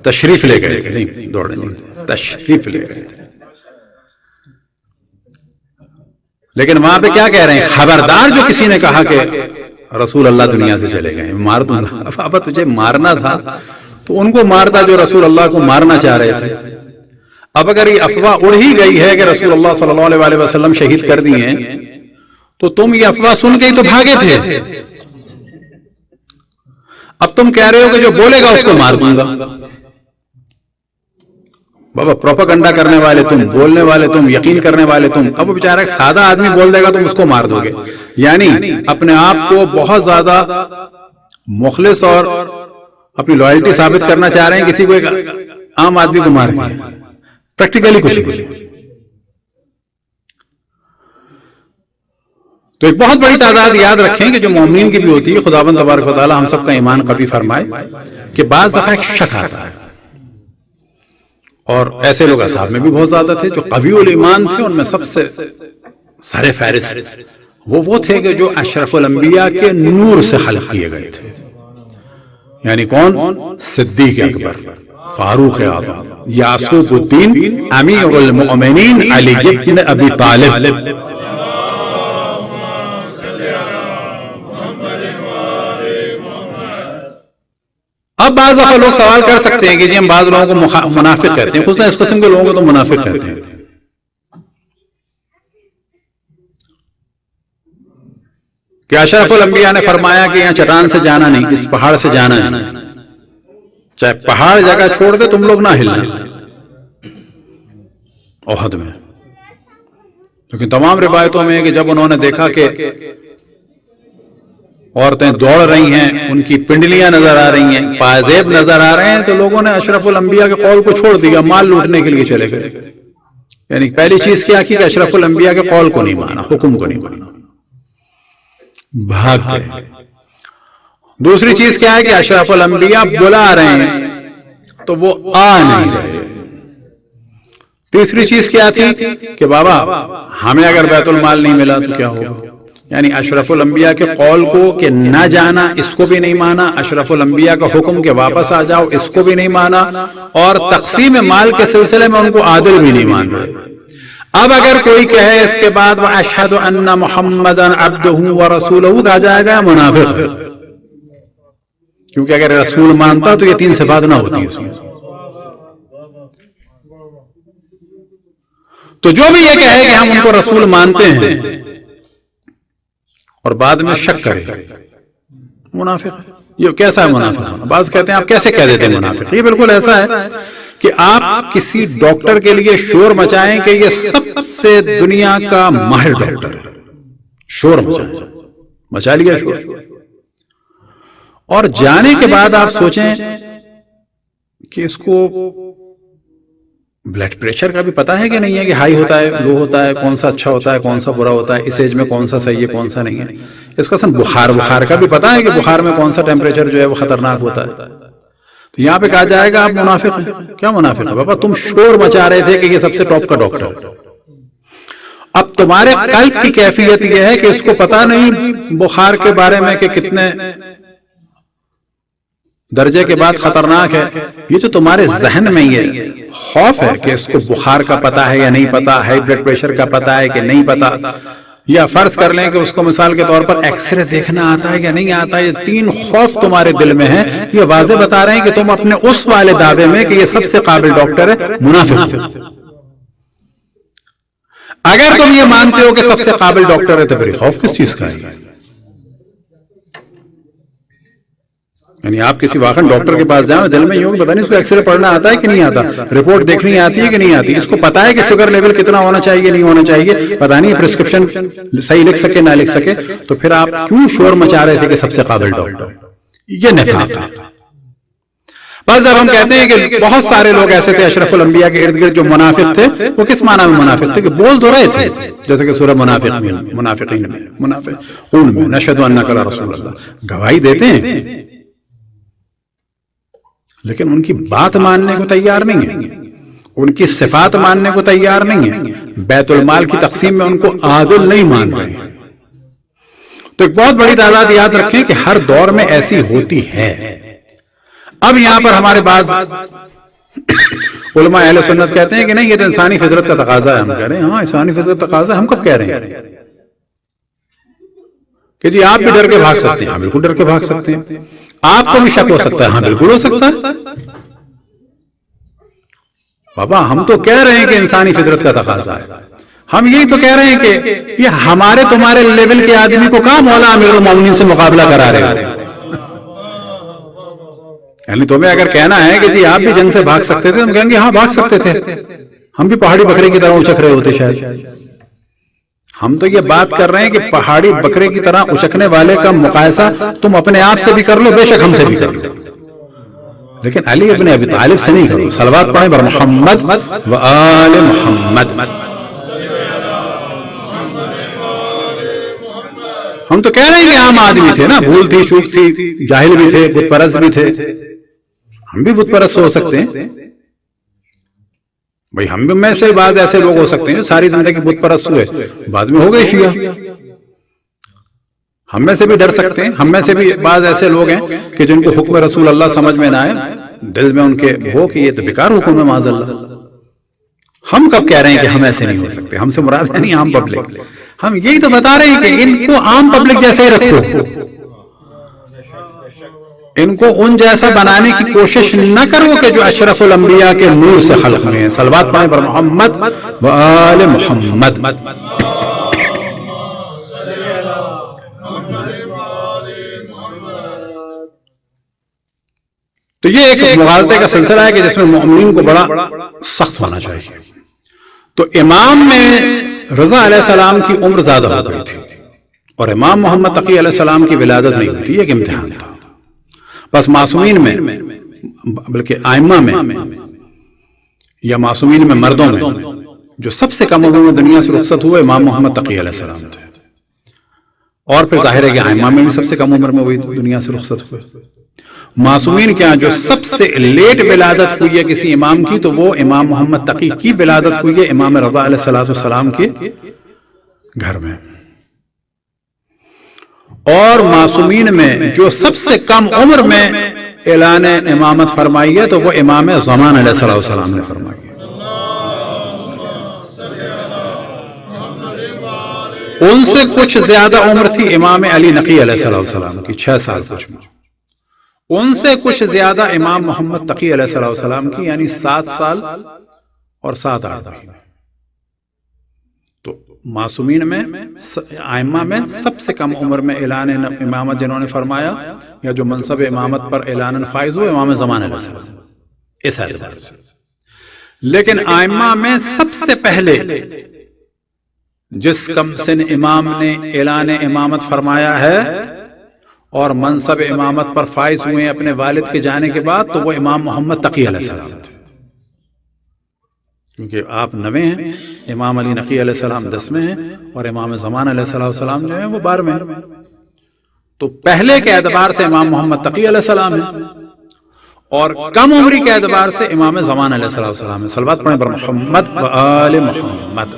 تشریف لے گئے تھے، نہیں دوڑے نہیں تھے، تشریف لے گئے تھے. لیکن وہاں پہ کیا کہہ رہے ہیں؟ خبردار جو کسی نے کہا کہ رسول اللہ دنیا سے چلے گئے مار دوں گا. بابا تجھے مارنا تھا تو ان کو مارتا جو رسول اللہ کو مارنا چاہ رہے تھے. اب اگر یہ افواہ اڑ ہی گئی ہے کہ رسول اللہ صلی اللہ علیہ وسلم شہید کر دیے ہیں تو تم یہ افواہ سن کے ہی تو بھاگے تھے. اب تم کہہ رہے ہو کہ جو بولے گا اس کو مار دوں گا. بابا پروپیگنڈا کرنے والے تم، بولنے والے تم، یقین کرنے والے تم. اب بیچارہ ایک سادہ آدمی بول دے گا تم اس کو مار دو گے. یعنی اپنے آپ کو بہت زیادہ مخلص اور اپنی لائلٹی ثابت کرنا چاہ رہے ہیں کسی کو ایک عام آدمی کو مار کے. پریکٹیکلی کچھ نہیں. تو ایک بہت بڑی تعداد یاد رکھیں کہ جو مومنین کی بھی ہوتی ہے. خداوند تبارک و تعالی ہم سب کا ایمان قوی فرمائے کہ بعض دفعہ ایک شک آتا ہے، اور ایسے لوگ اصحاب میں بھی بہت زیادہ تھے جو قوی الایمان تھے. ان میں سب سے سر فہرست وہ تھے کہ جو اشرف الانبیاء کے نور سے خلق کیے گئے تھے. یعنی کون؟ صدیق اکبر، فاروق اعظم، یعقوب الدین، امیر المؤمنین علی بن ابی طالب. اب بعض دفعہ لوگ سوال کر سکتے ہیں کہ جی ہم بعض لوگوں کو منافق کہتے ہیں، خصوصاً اس قسم کے لوگوں کو تو منافق کہتے ہیں. کہ اشرف الانبیاء نے فرمایا کہ یہاں چٹان سے جانا نہیں، اس پہاڑ سے جانا نہیں، چاہے پہاڑ جگہ چھوڑ دے تم لوگ نہ ہلنا احد میں. لیکن تمام روایتوں میں کہ جب انہوں نے دیکھا کہ عورتیں دوڑ رہی ہیں، ان کی پنڈلیاں نظر آ رہی ہیں، پائزیب نظر آ رہے ہیں، تو لوگوں نے اشرف الانبیاء کے قول کو چھوڑ دیا، مال لوٹنے کے لیے چلے گئے۔ یعنی پہلی چیز کیا کی کہ اشرف الانبیاء کے قول کو نہیں مانا، حکم کو نہیں مانا، بھاگ گئے۔ دوسری چیز کیا ہے کہ اشرف الانبیاء بلا رہے ہیں تو وہ آ نہیں رہے۔ تیسری چیز کیا تھی کہ بابا ہمیں اگر بیت المال نہیں ملا تو کیا ہوگا؟ یعنی اشرف الانبیاء کے قول کو کہ نہ جانا، اس کو بھی نہیں مانا، اشرف الانبیاء کا حکم کہ واپس آ جاؤ، اس کو بھی نہیں مانا، اور تقسیم مال کے سلسلے میں ان کو عادل بھی نہیں مان رہے۔ اب اگر کوئی کہے اس کے بعد وَأَشْهَدُ أَنَّ مُحَمَّدًا عَبْدُهُ وَرَسُولُهُ، کہا جائے گا منافق ہے، کیونکہ اگر رسول مانتا تو یہ تین صفات نہ ہوتی اس میں۔ تو جو بھی یہ کہے کہ ہم ان کو رسول مانتے ہیں اور بعد میں شک کرے، منافق۔ یہ کیسا ہے منافق؟ بعض کہتے ہیں آپ کیسے کہہ دیتے ہیں منافق؟ یہ بالکل ایسا ہے کہ آپ کسی ڈاکٹر کے لیے شور مچائیں کہ یہ سب سے دنیا کا ماہر ڈاکٹر ہے، شور مچا لیا شور، اور جانے کے بعد آپ سوچیں کہ اس کو بلڈ پریشر کا بھی پتا ہے کہ نہیں ہے، کہ ہائی ہوتا ہے، لو ہوتا ہے، کون سا اچھا ہوتا ہے، کون سا برا ہوتا ہے، اس ایج میں کون سا صحیح ہے، کون سا نہیں ہے، اس کا بخار کا بھی پتا ہے کہ بخار میں کون سا ٹیمپریچر جو ہے وہ خطرناک ہوتا ہے۔ تو یہاں پہ کہا جائے گا آپ منافق ہیں۔ کیا منافق ہے بابا؟ تم شور مچا رہے تھے کہ یہ سب سے ٹاپ کا ڈاکٹر ہے، اب تمہارے قلب کی کیفیت یہ ہے کہ اس کو پتا نہیں بخار کے بارے میں کہ کتنے درجے کے بعد خطرناک ہے، یہ تو تمہارے ذہن میں یہ خوف ہے کہ اس کو بخار کا پتا ہے یا نہیں پتا، ہائی بلڈ پریشر کا پتا ہے کہ نہیں پتا، یا فرض کر لیں کہ اس کو مثال کے طور پر ایکس رے دیکھنا آتا ہے یا نہیں آتا۔ یہ تین خوف تمہارے دل میں ہیں، یہ واضح بتا رہے ہیں کہ تم اپنے اس والے دعوے میں کہ یہ سب سے قابل ڈاکٹر ہے منافق۔ اگر تم یہ مانتے ہو کہ سب سے قابل ڈاکٹر ہے تو پھر خوف کس چیز کا ہے؟ یعنی آپ کسی واقعی ڈاکٹر کے پاس جائیں، دل میں یہ ہو کہ پتہ نہیں اس کو ایکس رے پڑھنا آتا ہے کہ نہیں آتا، رپورٹ دیکھنی آتی ہے کہ نہیں آتی، اس کو پتا ہے کہ شوگر لیول کتنا ہونا چاہیے نہیں ہونا چاہیے، پتہ نہیں پرسکرپشن صحیح لکھ سکے نہ لکھ سکے، تو پھر آپ کیوں شور مچا رہے تھے کہ سب سے قابل ڈاکٹر؟ یہ نفاق ہے۔ بس جب ہم کہتے ہیں کہ بہت سارے لوگ ایسے تھے اشرف الانبیاء کے ارد گرد جو منافق تھے، وہ کس معنی میں منافق تھے؟ کہ بول تو رہے تھے، جیسے کہ سورہ منافقین میں، منافقون میں نشہد انک لرسول اللہ، گواہی دیتے ہیں لیکن ان کی بات ماننے کو تیار نہیں ہے، ان کی صفات ماننے کو تیار نہیں ہے، بیت المال کی تقسیم میں ان کو عادل نہیں مان رہے ہیں۔ تو ایک بہت بڑی تعداد یاد رکھیں کہ ہر دور میں ایسی ہوتی ہے۔ اب یہاں پر ہمارے بعض علماء اہل سنت کہتے ہیں کہ نہیں یہ تو انسانی فطرت کا تقاضا ہے۔ ہم کہہ رہے ہیں ہاں انسانی فطرت کا تقاضا ہے، ہم کب کہہ رہے ہیں کہ جی آپ بھی ڈر کے بھاگ سکتے ہیں؟ ہاں بالکل ڈر کے بھاگ سکتے ہیں۔ آپ کو بھی شک ہو سکتا ہے؟ ہاں بالکل ہو سکتا ہے۔ بابا ہم تو کہہ رہے ہیں کہ انسانی فطرت کا تقاضا ہے، ہم یہی تو کہہ رہے ہیں کہ یہ ہمارے تمہارے لیول کے آدمی کو کہاں مولا امیر المومنین سے مقابلہ کرا رہے ہیں؟ یعنی تمہیں اگر کہنا ہے کہ جی آپ بھی جنگ سے بھاگ سکتے تھے، ہم کہیں گے ہاں بھاگ سکتے تھے، ہم بھی پہاڑی بکرے کی طرح اچک رہے ہوتے شاید۔ ہم تو یہ بات کر رہے ہیں کہ پہاڑی بکرے کی طرح اچکنے والے کا مقایسہ تم اپنے آپ سے بھی کر لو، بے شک ہم سے بھی کر لو، لیکن علی ابن ابی طالب سے نہیں کرو۔ صلوات پڑھیں بر محمد و آل محمد۔ ہم تو کہہ رہے ہیں کہ عام آدمی تھے نا، بھول تھی، چوک تھی، جاہل بھی تھے، بت پرست بھی تھے، ہم بھی بت پرست ہو سکتے ہیں بھائی، ہم میں سے بعض ایسے لوگ ہو سکتے ہیں ساری زندگی بت پرست ہوئے، بعد میں ہو گئے شیعہ، ہم میں سے بھی ڈر سکتے ہیں۔ ہم میں سے بھی بعض ایسے لوگ ہیں کہ جن کو حکم رسول اللہ سمجھ میں نہ آئے، دل میں ان کے ہو کہ یہ تو بیکار حکم ہے معاذ اللہ۔ ہم کب کہہ رہے ہیں کہ ہم ایسے نہیں ہو سکتے؟ ہم سے مراد ہے نہیں عام پبلک، ہم یہی تو بتا رہے ہیں کہ ان کو عام پبلک جیسے ہی رکھو، ان کو ان جیسا بنانے کی کوشش نہ کرو کہ جو اشرف الانبیاء کے نور سے خلق میں ہیں۔ صلوات پائیں پر محمد و آل محمد۔ تو یہ ایک مغالطے کا سلسلہ ہے کہ جس میں مومنین کو بڑا سخت ہونا چاہیے۔ تو امام میں رضا علیہ السلام کی عمر زیادہ ہو گئی تھی، اور امام محمد تقی علیہ السلام کی ولادت نہیں ہوتی، ایک امتحان تھا. بس معصومین میں، بلکہ ائمہ میں یا معصومین میں مردوں میں جو سب سے کم عمر میں دنیا سے رخصت ہوئے امام محمد تقی علیہ السلام تھے. اور پھر ظاہر ہے کہ ائمہ میں بھی سب سے کم عمر میں وہی دنیا سے رخصت ہوئے. معصومین کیا جو سب سے لیٹ ولادت ہوئی ہے کسی امام کی تو وہ امام محمد تقی کی ولادت ہوئی ہے امام رضا علیہ السلام کے گھر میں. اور معصومین میں جو سب سے کم عمر میں اعلان امامت فرمائی ہے تو وہ امام زمان علیہ السلام نے فرمائی ہے. ان سے کچھ زیادہ عمر تھی امام علی نقی علیہ السلام کی، 6 سال کچھ میں. ان سے کچھ زیادہ امام محمد تقی علیہ السلام کی، یعنی 7 سال اور 7-8 مہینے. تو معصومین میں، ائمہ میں سب سے کم عمر میں اعلان امامت جنہوں نے فرمایا یا جو منصب امامت پر اعلان فائز ہوئے امام زمان علیہ السلام، اس اعتبار سے. لیکن ائمہ میں سب سے پہلے جس کم سن امام نے اعلان امامت فرمایا ہے اور منصب امامت پر فائز ہوئے اپنے والد کے جانے کے بعد تو وہ امام محمد تقی علیہ السلام تھے، کیونکہ آپ 9 ہیں، امام علی نقی علیہ السلام 10 ہیں اور امام زمان علیہ السلام جو ہیں وہ 12 ہیں. تو پہلے کے اعتبار سے امام محمد تقی علیہ السلام ہیں اور کم عمری کے اعتبار سے امام زمان علیہ السلام ہیں. صلوات پڑھیں پر محمد و آل محمد.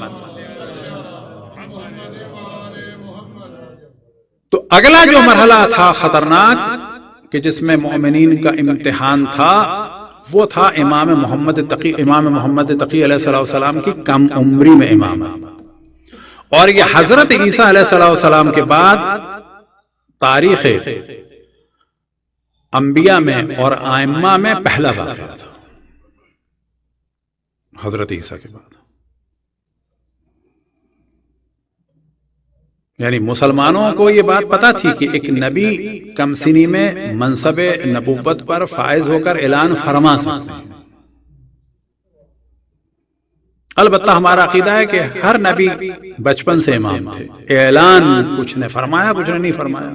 تو اگلا جو مرحلہ تھا خطرناک کہ جس میں مومنین کا امتحان تھا وہ تھا امام محمد تقی علیہ السلام کی کم عمری میں امامت. اور یہ حضرت عیسیٰ علیہ السلام کے بعد تاریخ انبیاء میں اور ائمہ میں پہلا واقعہ تھا، حضرت عیسیٰ کے بعد. یعنی مسلمانوں کو یہ بات پتا تھی کہ ایک نبی کم سنی میں منصب نبوت پر فائز ہو کر اعلان فرما سکتے ہیں. البتہ ہمارا عقیدہ ہے کہ ہر نبی بچپن سے امام تھے، اعلان کچھ نے فرمایا کچھ نے نہیں فرمایا.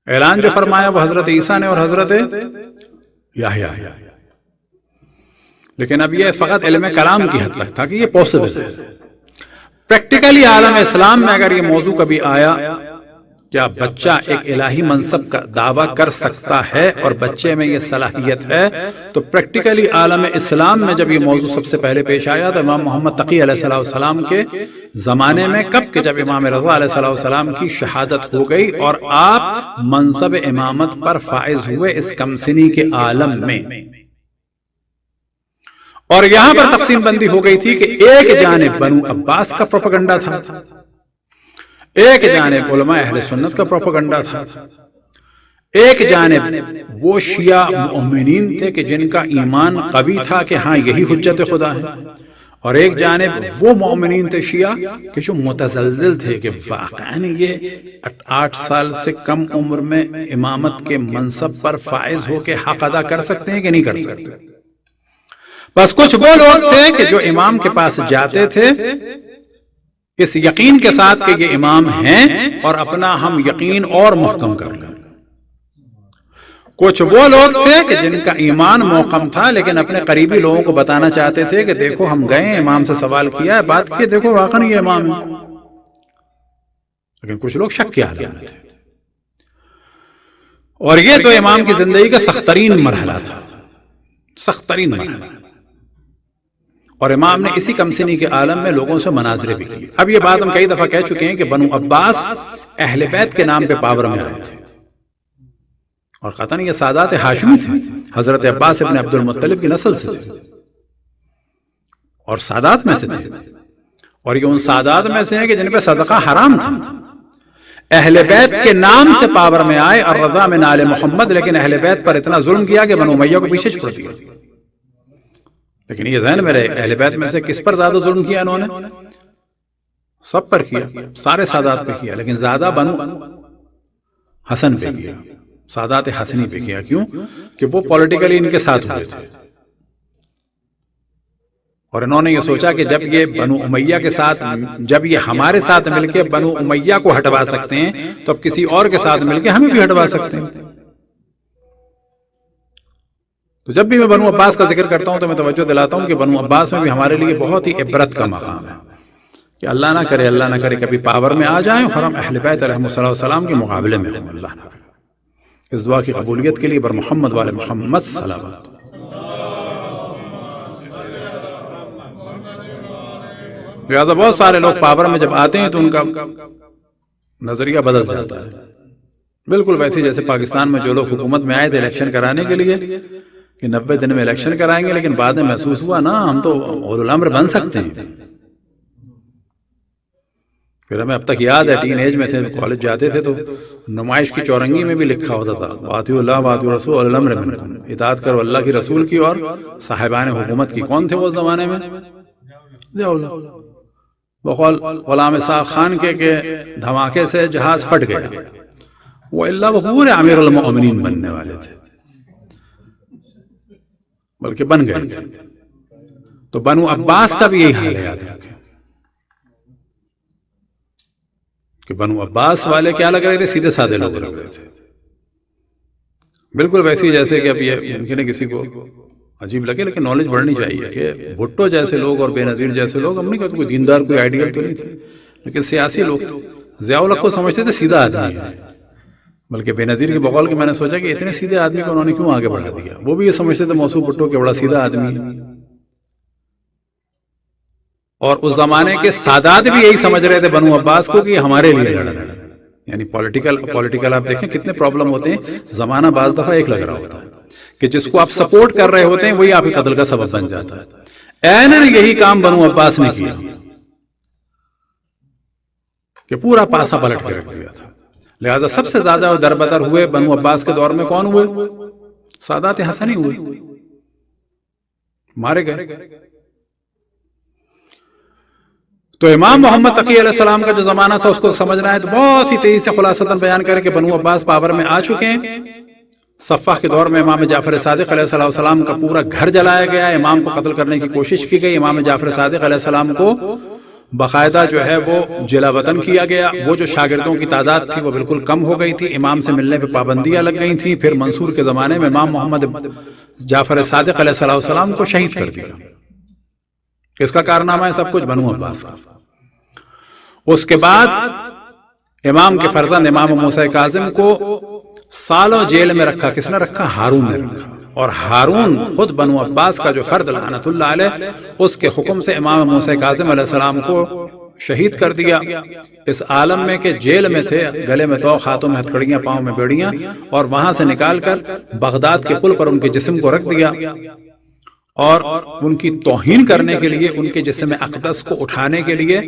اعلان جو فرمایا وہ حضرت عیسیٰ نے اور حضرت یحییٰ. لیکن اب یہ فقط علم کلام کی حد تک تھا کہ یہ پاسبل ہے. پریکٹیکلی عالم اسلام میں اگر یہ موضوع کبھی آیا کیا بچہ ایک الہی منصب کا دعویٰ کر سکتا ہے اور بچے میں یہ صلاحیت ہے، تو پریکٹیکلی عالم اسلام میں جب یہ موضوع سب سے پہلے پیش آیا تو امام محمد تقی علیہ السلام کے زمانے میں، کب کہ جب امام رضا علیہ السلام کی شہادت ہو گئی اور آپ منصب امامت پر فائز ہوئے اس کمسنی کے عالم میں. اور یہاں پر تقسیم بندی ہو گئی تھی کہ ایک جانب بنو عباس کا پروپیگنڈا تھا، ایک جانب علماء اہل سنت کا پروپیگنڈا تھا، ایک جانب وہ شیعہ مومنین تھے کہ جن کا ایمان قوی تھا کہ ہاں یہی حجت خدا ہے، اور ایک جانب وہ مومنین تھے شیعہ کہ جو متزلزل تھے کہ واقعاً یہ 8 سال سے کم عمر میں امامت کے منصب پر فائز ہو کے حق ادا کر سکتے ہیں کہ نہیں کر سکتے. بس کچھ وہ لوگ تھے کہ جو امام کے پاس جاتے تھے اس یقین کے ساتھ کہ یہ امام ہیں اور اپنا ہم یقین اور محکم کر لیں. کچھ وہ لوگ تھے کہ جن کا ایمان محکم تھا لیکن اپنے قریبی لوگوں کو بتانا چاہتے تھے کہ دیکھو ہم گئے امام سے سوال کیا ہے، بات کی، دیکھو واقعی یہ امام ہے. لیکن کچھ لوگ شک کے حالت میں تھے. اور یہ تو امام کی زندگی کا سخت ترین مرحلہ تھا، سخت ترین مرحلہ. اور امام نے اسی کمسنی کے عالم میں لوگوں سے مناظرے بھی کیے. اب یہ بات ہم کئی دفعہ کہہ چکے ہیں کہ بنو عباس اہل بیت کے نام پہ پاور میں آئے تھے، اور قطعاً یہ سادات ہاشمی تھے، حضرت عباس ابن عبد المطلب کی نسل سے تھے اور سادات میں سے تھے. اور یہ ان سادات میں سے ہیں کہ جن پہ صدقہ حرام تھا. اہل بیت کے نام سے پاور میں آئے اور رضا من آل محمد، لیکن اہل بیت پر اتنا ظلم کیا کہ بنو امیہ کو پیچھے چھوڑ دیا. لیکن یہ ذہن میں رہے اہل بیت میں سے کس پر زیادہ ظلم کیا انہوں نے؟ سب پر کیا، سارے سادات پہ کیا، لیکن زیادہ بنو حسن پہ کیا، سادات حسنی پہ کیا. کیوں کہ وہ پولیٹیکلی ان کے ساتھ ہوئے تھے اور انہوں نے یہ سوچا کہ جب یہ بنو امیہ کے ساتھ، جب یہ ہمارے ساتھ مل کے بنو امیہ کو ہٹوا سکتے ہیں تو اب کسی اور کے ساتھ مل کے ہمیں بھی ہٹوا سکتے ہیں۔ تو جب بھی میں بنو عباس کا ذکر کرتا ہوں تو میں توجہ دلاتا ہوں کہ بنو عباس میں بھی ہمارے لیے بہت ہی عبرت کا مقام ہے، کہ اللہ نہ کرے کبھی پاور میں آ جائیں اور ہم اہل بیت علیہم السلام کے مقابلے میں ہوں، اللہ نہ کرے۔ اس دعا کی قبولیت کے لیے بر محمد والے محمد صلوات۔ لہٰذا بہت سارے لوگ پاور میں جب آتے ہیں تو ان کا نظریہ بدل جاتا ہے، بالکل ویسے جیسے پاکستان میں جو لوگ حکومت میں آئے تھے الیکشن کرانے کے لیے کہ 90 دن میں الیکشن کرائیں گے، لیکن بعد میں محسوس ہوا نا ہم تو اولو الامر بن سکتے ہیں۔ پھر ہمیں اب تک یاد ہے ٹین ایج میں تھے، کالج جاتے تھے تو نمائش کی چورنگی میں بھی لکھا ہوتا تھا واطیعوا اللہ واطیعوا الرسول اولو الامر منکم، اطاعت کرو اللہ کی رسول کی اور صاحبان حکومت کی۔ کون تھے وہ اس زمانے میں؟ بقول غلام اسحاق خان کے کہ دھماکے سے جہاز پھٹ گیا، وہ اللہ وہ پورے امیر المؤمنین بننے والے تھے، بلکہ بن گئے تھے۔ تو بنو عباس کا بھی یہی حال ہے، یاد رکھیں کہ بنو عباس والے کیا لگ رہے تھے؟ سیدھے سادے لوگ لگ رہے تھے، بالکل ویسے جیسے کہ اب یہ ممکن ہے کسی کو عجیب لگے لیکن نالج بڑھنی چاہیے کہ بھٹو جیسے لوگ اور بے نظیر جیسے لوگ، ہم نہیں کہتے کوئی دیندار کوئی آئیڈیل تو نہیں تھے لیکن سیاسی لوگ تھے۔ ضیاء الحق کو سمجھتے تھے سیدھا آدمی ہے، بلکہ بے نظیر کے بقول کہ میں نے سوچا کہ اتنے سیدھے آدمی کو انہوں نے کیوں آگے بڑھا دیا، وہ بھی یہ سمجھتے تھے موصوف بھٹو کہ بڑا سیدھا آدمی ہے۔ اور اس زمانے کے سادات بھی یہی سمجھ رہے تھے بنو عباس کو کہ ہمارے لیے لڑ رہے ہیں، یعنی پولیٹیکل آپ دیکھیں کتنے پرابلم ہوتے ہیں، زمانہ بعض دفعہ ایک لگ رہا ہوتا ہے کہ جس کو آپ سپورٹ کر رہے ہوتے ہیں وہی آپ کے قتل کا سبب بن جاتا ہے۔ عیناً یہی کام بنو عباس نے کیا کہ پورا پاسا پلٹ کے رکھ دیا تھا۔ لہذا سب سے زیادہ دربدر ہوئے بنو عباس کے دور میں کون ہوئے؟ سادات حسنی ہوئے، مارے گئے۔ تو امام محمد تقی علیہ السلام کا جو زمانہ تھا اس کو سمجھنا ہے تو بہت ہی تیزی سے خلاصتاً بیان کریں کہ بنو عباس پاور میں آ چکے ہیں۔ صفح کے دور میں امام جعفر صادق علیہ السلام کا پورا گھر جلایا گیا، امام کو قتل کرنے کی کوشش کی گئی، امام جعفر صادق علیہ السلام کو باقاعدہ جو ہے وہ جلا وطن کیا گیا، وہ جو شاگردوں کی تعداد تھی وہ بالکل کم ہو گئی تھی، امام سے ملنے پہ پابندیاں لگ گئی تھیں۔ پھر منصور کے زمانے میں امام محمد جعفر صادق علیہ السلام کو شہید کر دیا۔ کس کا کارنامہ ہے؟ سب کچھ بنو عباس کا۔ اس کے بعد امام کے فرزند امام موسیٰ کاظم کو سالوں جیل میں رکھا، کس نے رکھا؟ ہارون نے رکھا، اور ہارون خود بنو عباس کا جو فرد لعنت اللہ علیہ، اس کے حکم سے امام موسیٰ کاظم علیہ السلام کو شہید کر دیا، اس عالم میں کہ جیل میں تھے، گلے میں توق، ہاتھوں میں ہتھکڑیاں، پاؤں میں بیڑیاں، اور وہاں سے نکال کر بغداد کے پل پر ان کے جسم کو رکھ دیا، اور ان کی توہین کرنے کے لیے ان کے جسم اقدس کو اٹھانے کے لیے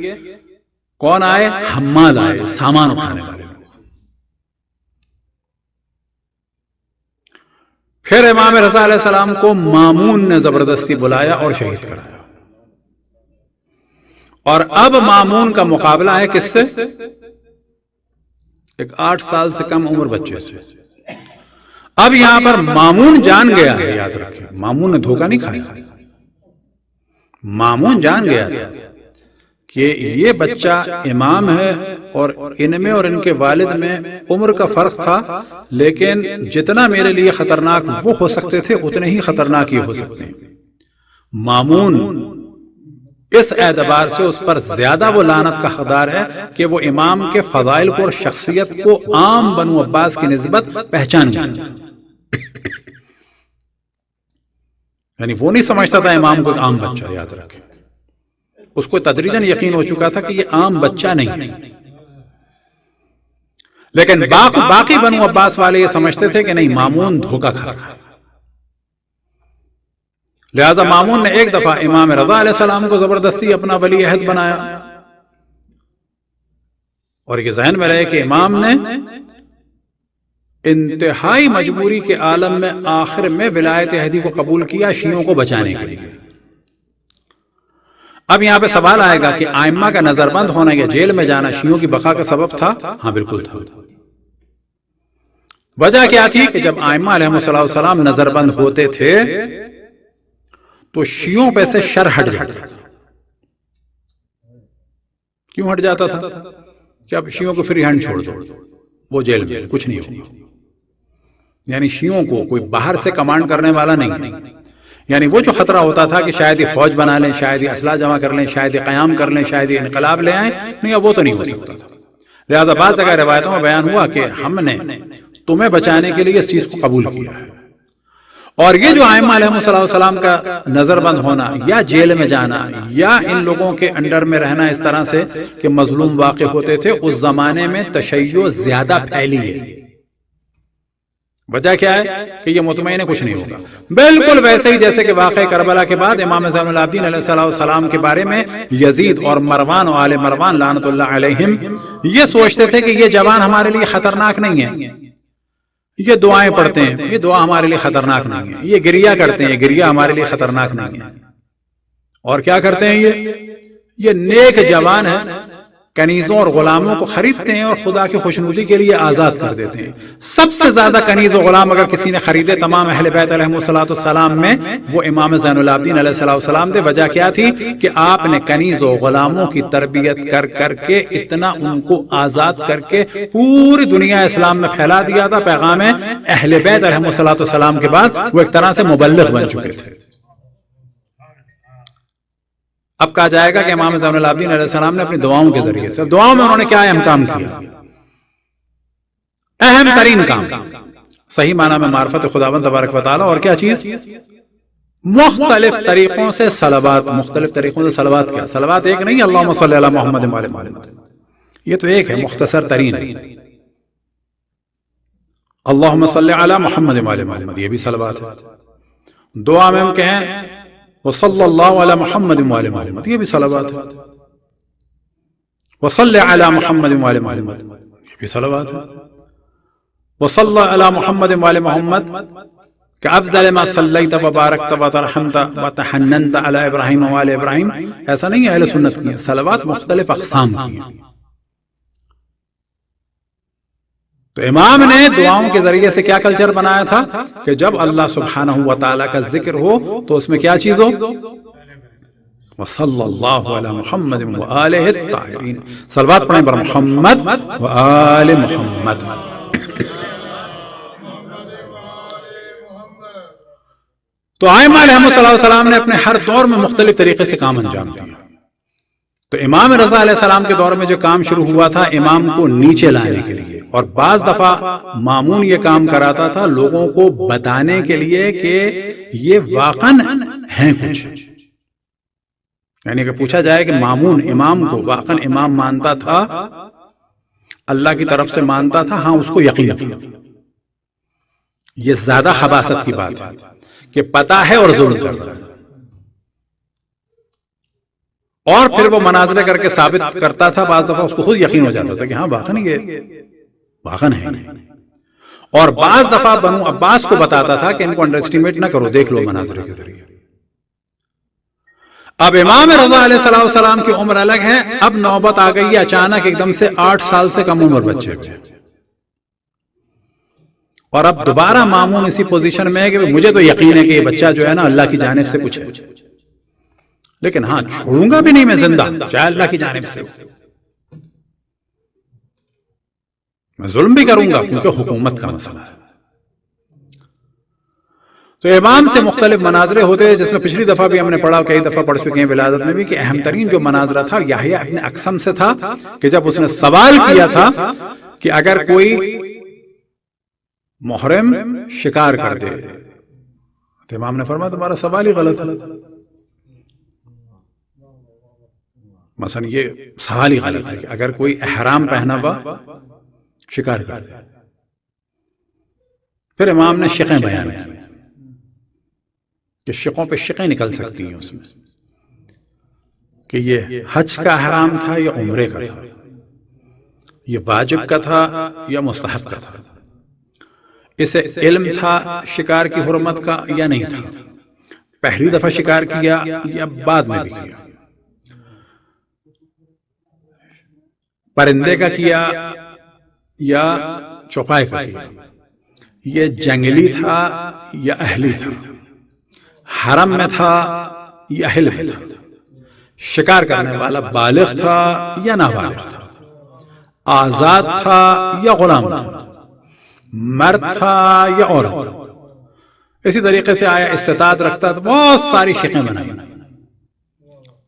کون آئے؟ حمال آئے، سامان اٹھانے والے لوگ۔ پھر امام رضا علیہ السلام کو مامون نے زبردستی بلایا اور شہید کرایا، اور اب مامون کا مقابلہ ہے کس سے؟ ایک 8 سال سے کم عمر بچے سے۔ اب یہاں پر مامون جان گیا ہے، یاد رکھیں مامون نے دھوکہ نہیں کھایا، مامون جان گیا تھا کہ یہ بچہ امام ہے، اور ان میں اور ان کے والد میں عمر کا فرق تھا، لیکن جتنا میرے لیے خطرناک وہ ہو سکتے تھے اتنے ہی خطرناک یہ ہو سکتے ہیں۔ مامون اس اعتبار سے اس پر زیادہ وہ لعنت کا حقدار ہے کہ وہ امام کے فضائل کو اور شخصیت کو عام بنو عباس کی نسبت پہچان گیا، یعنی وہ نہیں سمجھتا تھا امام کو عام بچہ، یاد رکھیں اس کو تدریجاً یقین ہو چکا تھا کہ یہ عام بچہ نہیں ہے، لیکن باقی بنو عباس والے یہ سمجھتے تھے کہ نہیں مامون دھوکہ کھا رہا ہے۔ لہذا مامون نے ایک دفعہ امام رضا علیہ السلام کو زبردستی اپنا ولی عہد بنایا، اور یہ ذہن میں رہے کہ امام نے انتہائی مجبوری کے عالم میں آخر میں ولایت عہدی کو قبول کیا شیعوں کو بچانے کے لیے۔ اب یہاں پہ سوال آئے گا کہ ائمہ کا نظر بند ہونا یا جیل میں جانا شیعوں کی بقا کا سبب تھا؟ ہاں بالکل تھا۔ وجہ کیا تھی کہ جب ائمہ علیہ السلام نظر بند ہوتے تھے تو شیعوں پہ سے شر ہٹ جاتا تھا۔ کیوں ہٹ جاتا تھا؟ کہ اب شیعوں کو فری ہینڈ چھوڑ دو، وہ جیل میں کچھ نہیں ہوگا۔ یعنی شیعوں کو کوئی باہر سے کمانڈ کرنے والا نہیں ہے، یعنی وہ جو خطرہ ہوتا تھا کہ شاید یہ فوج بنا لیں، شاید یہ اسلحہ جمع کر لیں، شاید یہ قیام کر لیں، شاید یہ انقلاب لے آئیں، نہیں، اب وہ تو نہیں ہو سکتا تھا۔ لہذا بعض جگہ روایتوں میں بیان ہوا کہ ہم نے تمہیں بچانے کے لیے اس چیز کو قبول کیا ہے۔ اور یہ جو ائمہ علیہم السلام کا نظر بند ہونا یا جیل میں جانا یا ان لوگوں کے انڈر میں رہنا اس طرح سے کہ مظلوم واقع ہوتے تھے، اس زمانے میں تشیع زیادہ پھیلی ہے۔ وجہ کیا ہے کہ یہ مطمئن کچھ نہیں ہوگا، بالکل ویسے ہی جیسے کہ واقعہ کربلا کے بعد امام زین العابدین علیہ السلام کے بارے میں یزید اور مروان و آل مروان لعنت اللہ علیہم یہ سوچتے تھے کہ یہ جوان ہمارے لیے خطرناک نہیں ہے، یہ دعائیں پڑھتے ہیں، یہ دعا ہمارے لیے خطرناک نہیں ہے، یہ گریہ کرتے ہیں، گریہ ہمارے لیے خطرناک نہیں ہے۔ اور کیا کرتے ہیں یہ نیک جوان ہیں، کنیزوں اور غلاموں کو خریدتے ہیں اور خدا کی خوشنودی کے لیے آزاد کر دیتے ہیں۔ سب سے زیادہ کنیز و غلام اگر کسی نے خریدے تمام اہل بیت علیہم السلام میں، وہ امام زین العابدین علیہ السلام تھے۔ وجہ کیا تھی کہ آپ نے کنیز و غلاموں کی تربیت کر کے اتنا ان کو آزاد کر کے پوری دنیا اسلام میں پھیلا دیا تھا۔ پیغام اہل بیت علیہم السلام کے بعد وہ ایک طرح سے مبلغ بن چکے تھے۔ اب کہا جائے گا کہ امام زین العابدین علیہ السلام نے اپنی دعاؤں کے ذریعے سے، دعاؤں میں انہوں نے کیا اہم کام کیا؟ اہم ترین کام صحیح معنی میں معرفت خداوند تبارک و تعالی، اور کیا چیز؟ مختلف طریقوں سے صلوات۔ مختلف طریقوں سے صلوات کیا؟ صلوات ایک نہیں، اللہم صلی علی محمد و علی محمد، یہ تو ایک ہے، مختصر ترین ہے۔ اللہم صلی علی محمد و علی محمد، یہ بھی صلوات ہے۔ دعا میں ہم کہیں وصلی اللہ علی محمد و علی محمد، یہ بھی صلوات ہے۔ وصلی علی محمد و علی محمد، یہ بھی صلوات ہے۔ وصلی علی محمد و علی محمد کہ افضل ما صلیت و بارکت و ترحمت و تحننت علی ابراہیم و علی ابراہیم، ایسا نہیں ہے اہل سنت کی صلوات مختلف اقسام کی ہیں۔ تو امام نے دعاؤں کے ذریعے سے کیا کلچر بنایا تھا کہ جب اللہ سبحانہ و تعالیٰ کا ذکر ہو تو اس میں کیا چیز ہو؟ وصلی اللہ علی محمد و آلہ الطاہرین، صلوات پڑھیں پر محمد و آل محمد۔ تو ائمہ علیہم السلام نے اپنے ہر دور میں مختلف طریقے سے کام انجام دیا۔ تو امام رضا علیہ السلام کے دور میں جو کام شروع ہوا تھا امام کو نیچے لانے کے لیے، اور بعض دفعہ مامون یہ کام کراتا تھا لوگوں کو بتانے کے لیے کہ یہ واقعاً ہیں کچھ، یعنی کہ پوچھا جائے کہ مامون امام کو واقعاً امام مانتا تھا، اللہ کی طرف سے مانتا تھا، ہاں اس کو یقین تھا۔ یہ زیادہ خباثت کی بات ہے کہ پتہ ہے اور ظلم کر رہا ہے، اور پھر وہ مناظرے کر کے ثابت کرتا تھا، بعض دفعہ اس کو خود یقین ہو جاتا تھا کہ ہاں واقعاً یہ واقعاً ہے، اور بعض دفعہ بنو عباس کو بتاتا تھا کہ ان کو انڈر اسٹیمیٹ نہ کرو، دیکھ لو مناظرے کے ذریعے۔ اب امام رضا علیہ السلام کی عمر الگ ہے، اب نوبت آ گئی اچانک ایک دم سے 8 سال سے کم عمر بچے کو، اور اب دوبارہ مامون اسی پوزیشن میں ہے کہ مجھے تو یقین ہے کہ یہ بچہ جو ہے نا اللہ کی جانب سے کچھ ہے، لیکن ہاں چھوڑوں گا بھی نہیں میں زندہ، چاہے اللہ کی جانب سے، میں ظلم بھی کروں گا کیونکہ حکومت کا مسئلہ ہے۔ تو امام سے مختلف مناظرے ہوتے ہیں، جس میں پچھلی دفعہ بھی ہم نے پڑھا، کئی دفعہ پڑھ چکے ہیں ولادت میں بھی، کہ اہم ترین جو مناظرہ تھا یحییٰ ابن اقسم سے تھا، کہ جب اس نے سوال کیا تھا کہ اگر کوئی محرم شکار کر دے تو امام نے فرمایا تمہارا سوال ہی غلط ہے، مثلا یہ سوال ہی غلط ہے کہ اگر کوئی احرام پہنا ہوا شکار کر دے۔ پھر امام نے شقیں بیان کی کہ شقوں پہ شقیں نکل سکتی ہیں اس میں، کہ یہ حج کا احرام تھا یا عمرے کا تھا، یہ واجب کا تھا یا مستحب کا تھا، اسے علم تھا شکار کی حرمت کا یا نہیں تھا، پہلی دفعہ شکار کیا یا بعد میں بھی کیا، پرندے کا کیا یا چوپائے کا کیا، یہ جنگلی تھا یا اہلی تھا، حرم میں تھا یا حل میں تھا، شکار کرنے والا بالغ تھا یا نابالغ تھا، آزاد تھا یا غلام تھا، مرد تھا یا عورت۔ اسی طریقے سے آیا استطاعت رکھتا تو بہت ساری شقیں بنائی،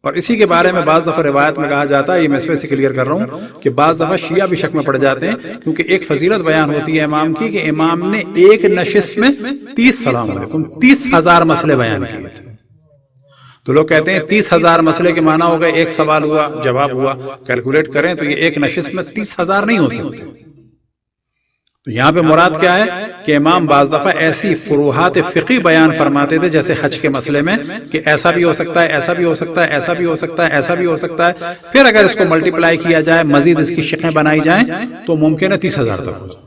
اور اسی کے بارے میں بعض دفعہ روایت میں کہا جاتا ہے، یہ میں اس وجہ سے کلیئر کر رہا ہوں کہ بعض دفعہ شیعہ بھی شک میں پڑ جاتے ہیں، کیونکہ ایک فضیلت بیان ہوتی ہے امام کی کہ امام نے ایک نشست میں 30 سلام علیکم 30,000 مسئلے بیان کیے تھے۔ تو لوگ کہتے ہیں 30,000 مسئلے کے معنی ہو گئے ایک سوال ہوا جواب ہوا، کیلکولیٹ کریں تو یہ ایک نشست میں 30,000 نہیں ہو سکتے۔ تو یہاں پہ مراد کیا ہے کہ امام بعض دفعہ ایسی فروحات فقہی بیان فرماتے تھے، جیسے حج کے مسئلے میں کہ ایسا بھی ہو سکتا ہے، ایسا بھی ہو سکتا ہے، ایسا بھی ہو سکتا ہے، ایسا بھی ہو سکتا ہے، پھر اگر اس کو ملٹیپلائی کیا جائے، مزید اس کی شقیں بنائی جائیں تو ممکن ہے 30,000 تک ہو جائے،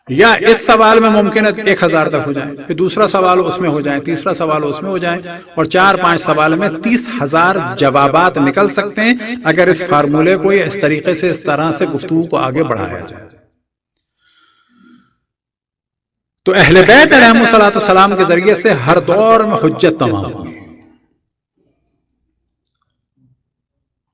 یا اس سوال میں ممکن ہے 1,000 تک ہو جائے، پھر دوسرا سوال اس میں ہو جائے، تیسرا سوال اس میں ہو جائے، اور 4-5 سوال میں 30,000 جوابات نکل سکتے ہیں اگر اس فارمولے کو یا اس طریقے سے اس طرح سے گفتگو کو آگے بڑھایا جائے۔ تو اہل بیت علیہم السلام کے ذریعے سے ہر دور میں حجت تمام ہوئی،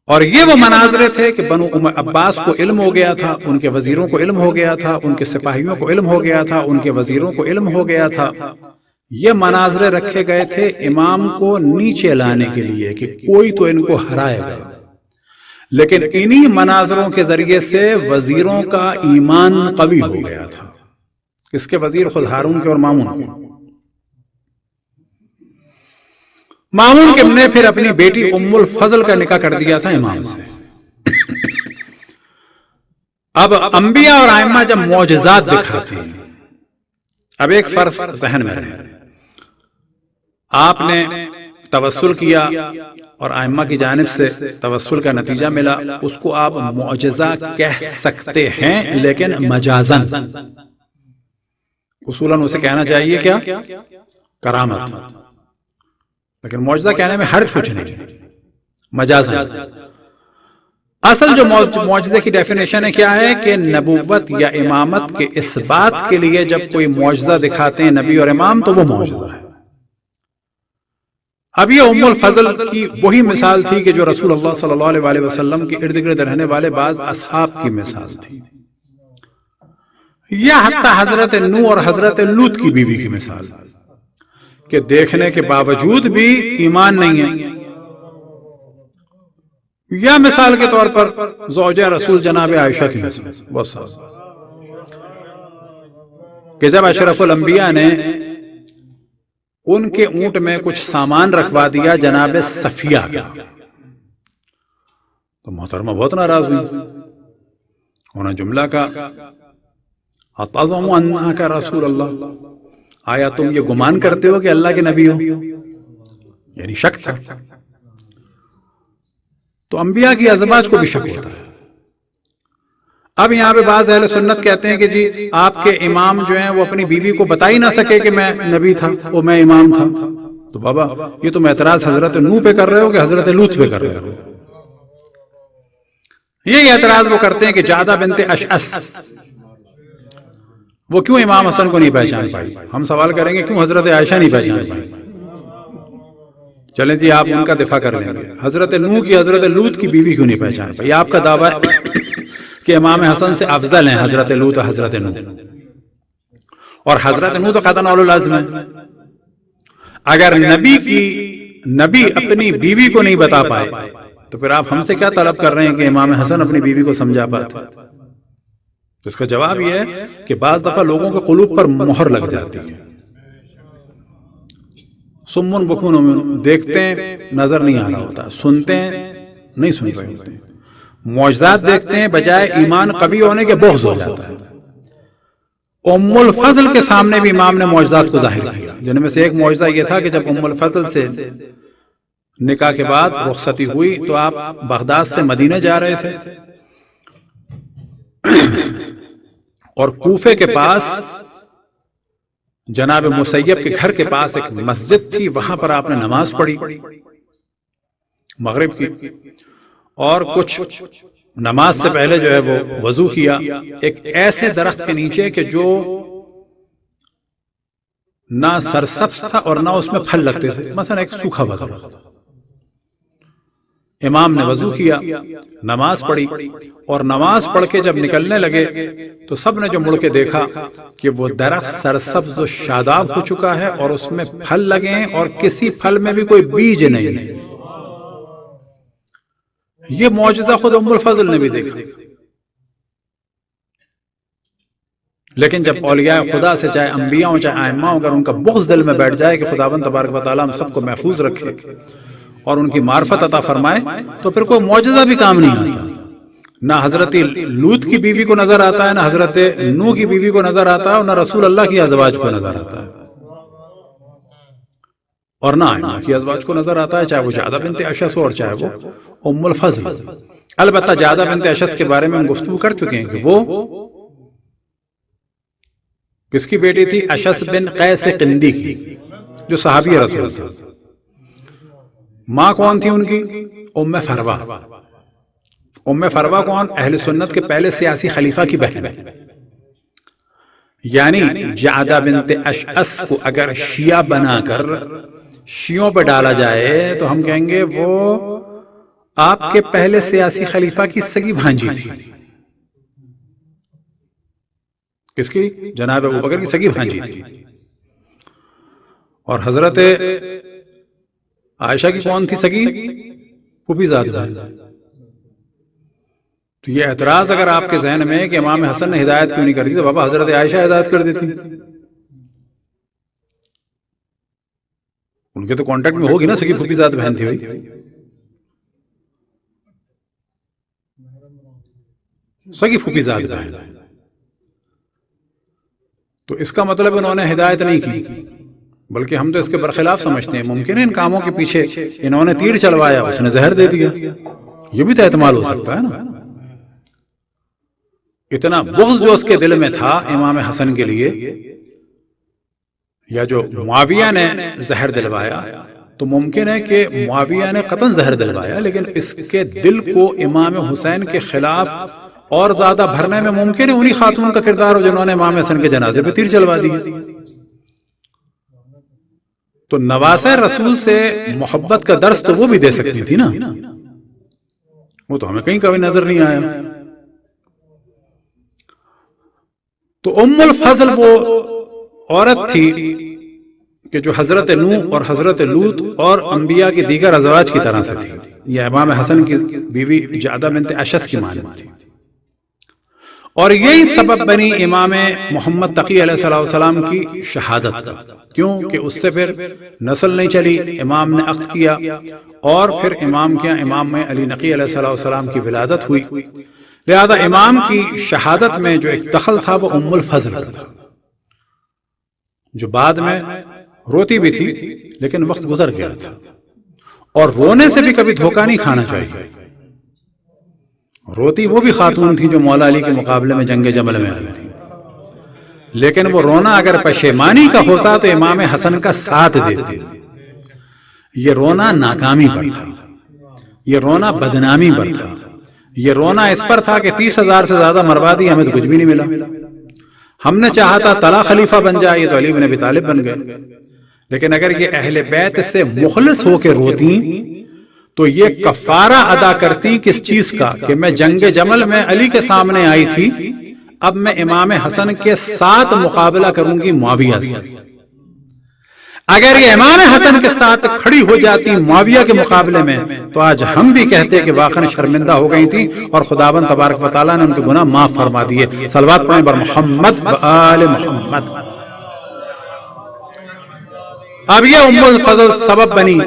اور یہ وہ مناظرے تھے کہ بنو عباس کو علم ہو گیا تھا، ان کے وزیروں کو علم ہو گیا تھا، ان کے سپاہیوں کو علم ہو گیا تھا، ان کے وزیروں کو علم ہو گیا تھا۔ یہ مناظرے رکھے گئے تھے امام کو نیچے لانے کے لیے کہ کوئی تو ان کو ہرائے گا، لیکن انہی مناظروں کے ذریعے سے وزیروں کا ایمان قوی ہو گیا تھا۔ کس کے وزیر؟ خود ہارون کے اور مامون کے۔ مامون کے نے پھر اپنی بیٹی ام الفضل کا نکاح کر دیا تھا امام سے۔ اب انبیاء اور ائمہ جب معجزات دکھاتے ہیں، اب ایک فرض ذہن میں رہے، آپ نے توسل کیا اور ائمہ کی جانب سے توسل کا نتیجہ ملا، اس کو آپ معجزہ کہہ سکتے ہیں، لیکن مجازن، اصولاً اسے کہنا چاہیے کیا؟ کرامت، لیکن معجزہ کہنے میں حرج کچھ نہیں، مجازن۔ اصل جو معجزے کی ڈیفینیشن ہے کیا ہے کہ نبوت یا امامت کے اس بات کے لیے جب کوئی معجزہ دکھاتے ہیں نبی اور امام تو وہ معجزہ ہے۔ اب یہ ام الفضل کی وہی مثال تھی کہ جو رسول اللہ صلی اللہ علیہ وسلم کے ارد گرد رہنے والے بعض اصحاب کی مثال تھی، یا حتی حضرت نوح اور حضرت لوط کی بیوی کی مثال کہ دیکھنے کے باوجود بھی ایمان نہیں ہے، یا مثال کے طور پر زوجہ رسول جناب عائشہ کی مثال، بہت سارا کہ جب اشرف الانبیاء نے ان کے اونٹ میں کچھ سامان رکھوا دیا جناب صفیہ کا، تو محترمہ بہت ناراض ہوئی، انہوں نے جملہ کا اَتَظُمُ أَنَّهَا رسول اللہ، آیا تم یہ گمان کرتے ہو کہ اللہ کے نبی ہو؟ یعنی شک تھا۔ تو انبیاء کی ازواج کو بھی شک ہوتا ہے۔ اب یہاں پہ بعض اہل سنت کہتے ہیں کہ جی آپ کے امام جو ہیں وہ اپنی بیوی کو بتا ہی نہ سکے کہ میں نبی تھا، وہ میں امام تھا، تو بابا یہ تم اعتراض حضرت نوح پہ کر رہے ہو کہ حضرت لوط پہ کر رہے ہو؟ یہ اعتراض وہ کرتے ہیں کہ جعدہ بنت اشعث وہ کیوں امام حسن کو نہیں پہچان پائی؟ ہم سوال کریں گے کیوں حضرت عائشہ نہیں پہچان پائی؟ چلیں جی آپ ان کا دفاع کر لیں گے، حضرت نوح کی حضرت لوط کی بیوی کیوں نہیں پہچان پائی؟ آپ کا دعویٰ ہے کہ امام حسن سے افضل ہیں حضرت لوط اور حضرت نوح، اور حضرت نوح تو قطعاً اولو العزم ہے۔ اگر نبی اپنی بیوی کو نہیں بتا پائے تو پھر آپ ہم سے کیا طلب کر رہے ہیں کہ امام حسن اپنی بیوی کو سمجھا پاتے؟ اس کا جواب یہ ہے کہ بعض دفعہ لوگوں کے قلوب پر مہر لگ جاتی ہے، سمن بکمن عمیون، دیکھتے ہیں نظر نہیں آ رہا ہوتا، سنتے ہیں نہیں سن رہے ہوتے، معجزات دیکھتے ہیں بجائے ایمان قوی ہونے کے بغض ہو جاتا ہے۔ ام الفضل کے سامنے بھی امام نے معجزات کو ظاہر کیا، جن میں سے ایک معجزہ یہ تھا کہ جب ام الفضل سے نکاح کے بعد رخصتی ہوئی تو آپ بغداد سے مدینہ جا رہے تھے، اور کوفے کے پاس جناب مسیب کے گھر کے پاس ایک مسجد تھی، وہاں پر آپ نے نماز پڑھی مغرب کی، اور کچھ نماز سے پہلے جو ہے وہ وضو کیا ایک ایسے درخت کے نیچے کہ جو نہ سرسبز تھا اور نہ اس میں پھل لگتے تھے، مثلا ایک سوکھا بدر. امام نے وضو کیا، نماز پڑھی، اور نماز پڑھ کے جب نکلنے لگے تو سب نے جو مڑ کے دیکھا کہ وہ درخت سرسبز و شاداب ہو چکا ہے اور اس میں پھل لگے ہیں اور کسی پھل میں بھی کوئی بیج نہیں. یہ معجزہ خود ام الفضل نے بھی دیکھا. لیکن جب اولیاء خدا سے، چاہے انبیاء ہوں چاہے ائمہ ہوں، اگر ان کا بغض دل میں بیٹھ جائے کہ خداوند تبارک و تعالیٰ ہم سب کو محفوظ رکھے اور ان کی معرفت عطا فرمائے، تو پھر کوئی معجزہ بھی کام نہیں آتا. نہ حضرت لوط کی بیوی کو نظر آتا ہے، نہ حضرت نوح کی بیوی کو نظر آتا ہے، اور نہ رسول اللہ کی ازواج کو نظر آتا ہے، اور نہ ائمہ کی ازواج کو نظر آتا ہے، چاہے وہ جعدہ بنت اشس ہو اور چاہے وہ ام الفضل. البتہ جعدہ بنت اشس کے بارے میں ہم گفتگو کر چکے ہیں کہ وہ کس کی بیٹی تھی؟ اشس بن قیس قندی کی، جو صحابی رسول تھا. ماں کون تھی ان کی؟ ام فروہ. ام فروہ کون؟ اہل سنت کے پہلے سیاسی خلیفہ کی بہن. یعنی جعدہ بنت اشعث کو اگر شیعہ بنا کر شیعوں پہ ڈالا جائے تو ہم کہیں گے وہ آپ کے پہلے سیاسی خلیفہ کی سگی بھانجی تھی. کس کی؟ جناب ابوبکر کی سگی بھانجی تھی. اور حضرت عائشہ کی کون تھی سگی؟ پھوپھی زاد بہن. تو یہ اعتراض اگر آپ کے ذہن میں کہ امام حسن نے ہدایت کیوں نہیں کر دی، تو بابا حضرت عائشہ ہدایت کر دیتی. ان کے تو کانٹیکٹ میں ہوگی نا، سگی پھوپھی زاد بہن تھی ہوئی، سگی پھوپھی زاد بہن. تو اس کا مطلب انہوں نے ہدایت نہیں کی، بلکہ ہم تو اس کے برخلاف سمجھتے ہیں. ممکن ہے ان کاموں کے پیچھے انہوں نے تیر چلوایا، اس نے زہر دے دیا، یہ بھی تو احتمال ہو سکتا ہے نا. اتنا بغض جو اس کے دل میں تھا امام حسن کے لیے، یا جو معاویہ نے زہر دلوایا، تو ممکن ہے کہ معاویہ نے قطعاً زہر دلوایا، لیکن اس کے دل کو امام حسین کے خلاف اور زیادہ بھرنے میں ممکن ہے انہی خاتون کا کردار ہو جنہوں نے امام حسن کے جنازے پہ تیر چلوا دی. تو نواسہ رسول سے محبت کا درس تو وہ بھی دے سکتی تھی نا، وہ تو ہمیں کہیں کبھی نظر نہیں آیا. تو ام الفضل وہ عورت تھی کہ جو حضرت نوح اور حضرت لوط اور انبیاء کی دیگر ازواج کی طرح سے تھی. یہ امام حسن کی بیوی جعدہ بنت اشس کی مانند تھی، اور یہی سبب بنی امام محمد تقی علیہ السلام کی شہادت کا. کیوں کہ اس سے پھر نسل نہیں چلی، امام نے عقد کیا، اور پھر امام کیا، امام میں علی نقی علیہ السلام کی ولادت ہوئی. لہذا امام کی شہادت میں جو ایک دخل تھا وہ ام الفضل کا تھا، جو بعد میں روتی بھی تھی لیکن وقت گزر گیا تھا. اور رونے سے بھی کبھی دھوکہ نہیں کھانا چاہیے. روتی وہ بھی خاتون تھی جو مولا علی کے مقابلے میں جنگ جمل میں آئی تھی، لیکن وہ رونا اگر پشیمانی کا ہوتا تو امام حسن کا ساتھ دیتے. یہ رونا ناکامی پر تھا، یہ رونا بدنامی پر تھا، یہ رونا اس پر تھا کہ 30,000 سے زیادہ مروا دی، ہمیں تو کچھ بھی نہیں ملا. ہم نے چاہا تھا طلا خلیفہ بن جائے، یہ تو علی بن ابی طالب بن گئے. لیکن اگر یہ اہل بیت سے مخلص ہو کے روتی تو یہ کفارہ ادا کرتی کس چیز کا، کہ میں جنگ جمل میں علی کے سامنے آئی تھی، اب میں امام حسن کے ساتھ مقابلہ کروں گی معاویہ سے. اگر یہ امام حسن کے ساتھ کھڑی ہو جاتی معاویہ کے مقابلے میں تو آج ہم بھی کہتے کہ واقعا شرمندہ ہو گئی تھی، اور خداوند تبارک و تعالیٰ نے ان کے گناہ معاف فرما دیے. صلوات پڑھیں بر محمد و آل محمد. اب یہ ام الفضل سبب بنی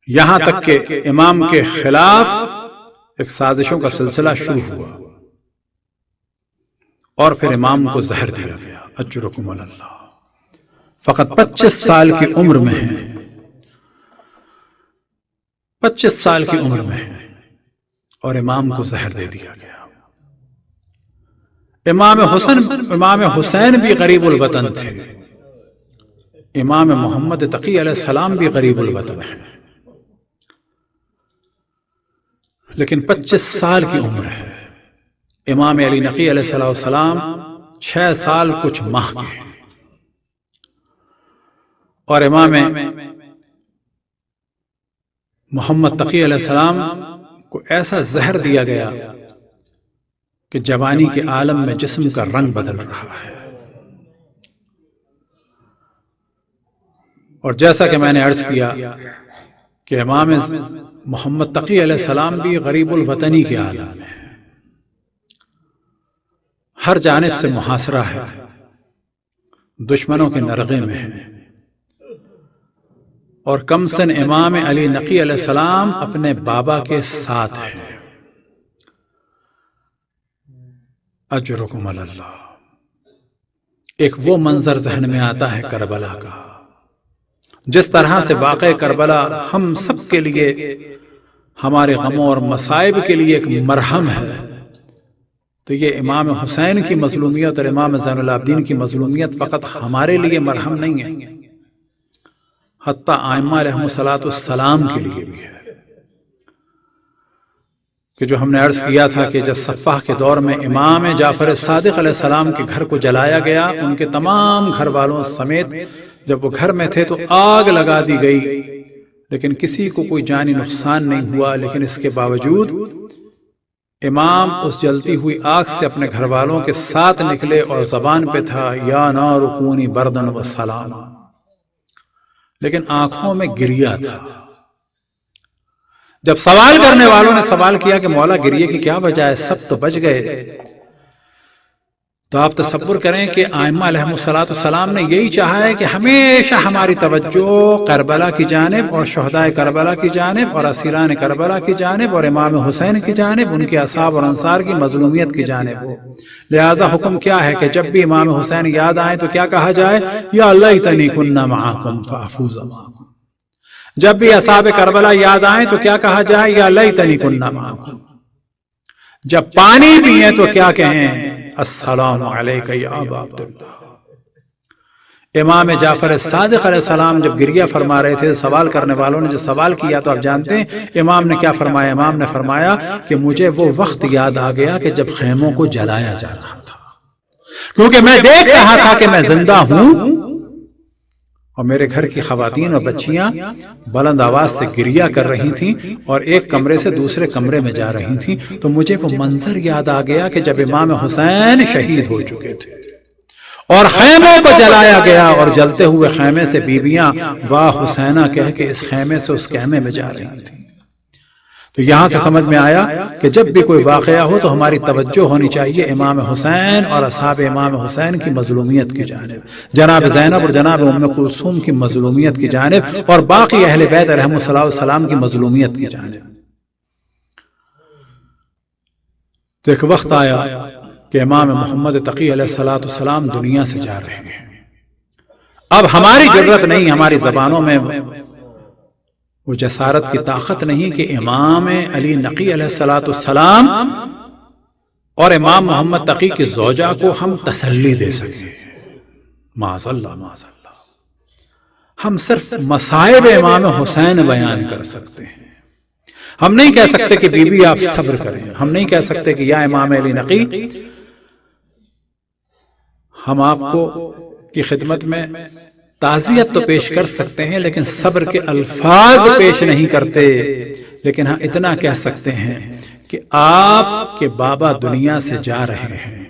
یہاں تک کہ امام کے خلاف ایک سازشوں کا سلسلہ شروع ہوا، اور پھر امام کو زہر دیا گیا. اجرکم اللہ. فقط 25 سال کی عمر میں ہے، 25 سال کی عمر میں ہے، اور امام کو زہر دے دیا گیا. امام حسین بھی غریب الوطن تھے، امام محمد تقی علیہ السلام بھی غریب الوطن ہیں، لیکن 25 سال کی عمر ہے. امام علی نقی علیہ السلام 6 سال کچھ ماہ کے، اور امام محمد تقی علیہ السلام کو ایسا زہر دیا گیا کہ جوانی کے عالم میں جسم کا رنگ بدل رہا ہے۔ اور جیسا کہ میں نے عرض کیا کہ امام محمد تقی علیہ السلام بھی غریب الوطنی کے عالم میں ہے، ہر جانب سے محاصرہ ہے، دشمنوں کے نرغے میں ہے، اور کم سن امام علی نقی علیہ السلام اپنے بابا کے ساتھ ہے۔ اجرکم علی اللہ۔ ایک وہ منظر ذہن میں آتا ہے کربلا کا، جس طرح سے واقع کربلا ہم سب کے لیے، ہمارے غموں اور مصائب کے لیے ایک مرہم ہے، تو یہ امام حسین کی مظلومیت اور امام زین العابدین کی مظلومیت فقط ہمارے لیے مرہم نہیں ہے، حتیٰ ائمہ علیہم السلام کے لیے بھی ہے۔ کہ جو ہم نے عرض کیا تھا کہ جب صفح کے دور میں امام جعفر صادق علیہ السلام کے گھر کو جلایا گیا، ان کے تمام گھر والوں سمیت، جب وہ گھر میں تھے تو آگ لگا دی گئی، لیکن کسی کو کوئی جانی نقصان نہیں ہوا، لیکن اس کے باوجود امام اس جلتی ہوئی آگ سے اپنے گھر والوں کے ساتھ نکلے، اور زبان پہ تھا یا نار کونی بردن و سلاما، لیکن آنکھوں میں گریہ تھا۔ جب سوال کرنے والوں نے سوال کیا کہ مولا گریے کی کیا وجہ ہے، سب تو بچ گئے، تو آپ تصور کریں کہ ائمہ علیہم السلام نے یہی چاہا ہے کہ ہمیشہ ہماری توجہ کربلا کی جانب اور شہدائے کربلا کی جانب اور اسیران کربلا کی جانب اور امام حسین کی جانب، ان کے اصحاب اور انصار کی مظلومیت کی جانب ہو۔ لہٰذا حکم کیا ہے کہ جب بھی امام حسین یاد آئیں تو کیا کہا جائے، یا لیتنی کنا معکم فافوز معکم۔ جب بھی اصحاب کربلا یاد آئیں تو کیا کہا جائے، یا لیتنی کنا معکم۔ جب پانی پئیں تو کیا کہیں، السلام علیک یا ابا عبداللہ۔ امام جعفر صادق علیہ السلام جب گریہ فرما رہے تھے، سوال کرنے والوں نے جو سوال کیا تو آپ جانتے ہیں امام نے کیا فرمایا، امام نے فرمایا کہ مجھے وہ وقت یاد آ گیا کہ جب خیموں کو جلایا جا رہا تھا، کیونکہ میں دیکھ رہا تھا کہ میں زندہ ہوں اور میرے گھر کی خواتین اور بچیاں بلند آواز سے گریہ کر رہی تھیں اور ایک کمرے سے دوسرے کمرے میں جا رہی تھیں، تو مجھے وہ منظر یاد آ گیا کہ جب امام حسین شہید ہو چکے تھے اور خیموں کو جلایا گیا، اور جلتے ہوئے خیمے سے بیویاں واہ حسینہ کہہ کے اس خیمے سے اس خیمے میں جا رہی تھیں۔ تو یہاں سے سمجھ میں آیا کہ جب بھی کوئی واقعہ ہو تو ہماری توجہ ہونی چاہیے امام حسین اور اصحاب امام حسین کی مظلومیت کی جانب، جناب زینب اور جناب ام کلثوم کی مظلومیت کی جانب، اور باقی اہل بیت علیہم السلام کی مظلومیت کی جانب۔ تو ایک وقت آیا کہ امام محمد تقی علیہ السلام دنیا سے جا رہے ہیں۔ اب ہماری ضرورت نہیں، ہماری زبانوں میں وہ جسارت کی طاقت نہیں کہ امام علی نقی علیہ السلام اور امام محمد تقی کی زوجہ کو ہم تسلی دے سکیں۔ معاذ اللہ معاذ اللہ، ہم صرف مصائب امام حسین بیان کر سکتے ہیں، ہم نہیں کہہ سکتے کہ بی بی آپ صبر کریں، ہم نہیں کہہ سکتے کہ یا امام علی نقی ہم آپ کو کی خدمت میں تعزیت تو پیش کر سکتے ہیں لیکن صبر کے الفاظ پیش نہیں کرتے، لیکن ہاں اتنا کہہ سکتے ہیں کہ آپ کے بابا دنیا سے جا رہے ہیں،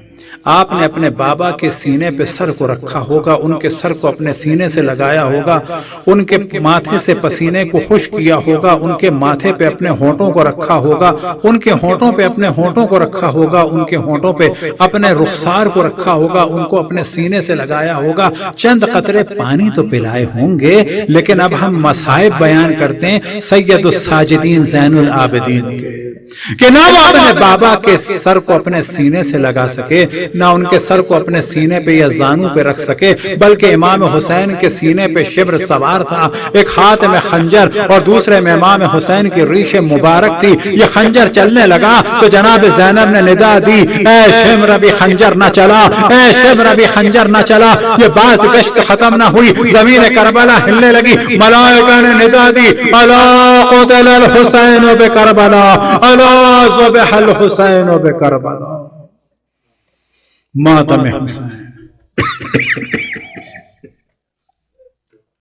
آپ نے اپنے بابا کے سینے پہ سر کو رکھا ہوگا، ان کے سر کو اپنے سینے سے لگایا ہوگا، ان کے ماتھے سے پسینے کو خشک کیا ہوگا، ان کے ماتھے پہ اپنے ہونٹوں کو رکھا ہوگا، ان کے ہونٹوں پہ اپنے ہونٹوں کو رکھا ہوگا، ان کے ہونٹوں پہ اپنے رخسار کو رکھا ہوگا، ان کو اپنے سینے سے لگایا ہوگا، چند قطرے پانی تو پلائے ہوں گے، لیکن اب ہم مصائب بیان کرتے ہیں سید الساجدین زین العابدین کے، کہ نہ وہ اپنے بابا کے سر کو اپنے سینے سے لگا سکے، نہ ان کے سر کو اپنے سینے پہ یا زانوں پہ رکھ سکے، بلکہ امام حسین کے سینے پہ شبر سوار تھا، ایک ہاتھ میں خنجر اور دوسرے میں امام حسین کی ریش مبارک تھی، یہ خنجر چلنے لگا تو جناب زینب نے ندا دی، اے شمر ابھی خنجر نہ چلا، اے شمر ابھی خنجر نہ چلا، یہ باز گشت ختم نہ ہوئی، زمین کربلا ہلنے لگی، ملائکہ نے ندا دی، الا قتل الحسین بکربلا، الا ذبح الحسین بکربلا۔ ماتم حسین۔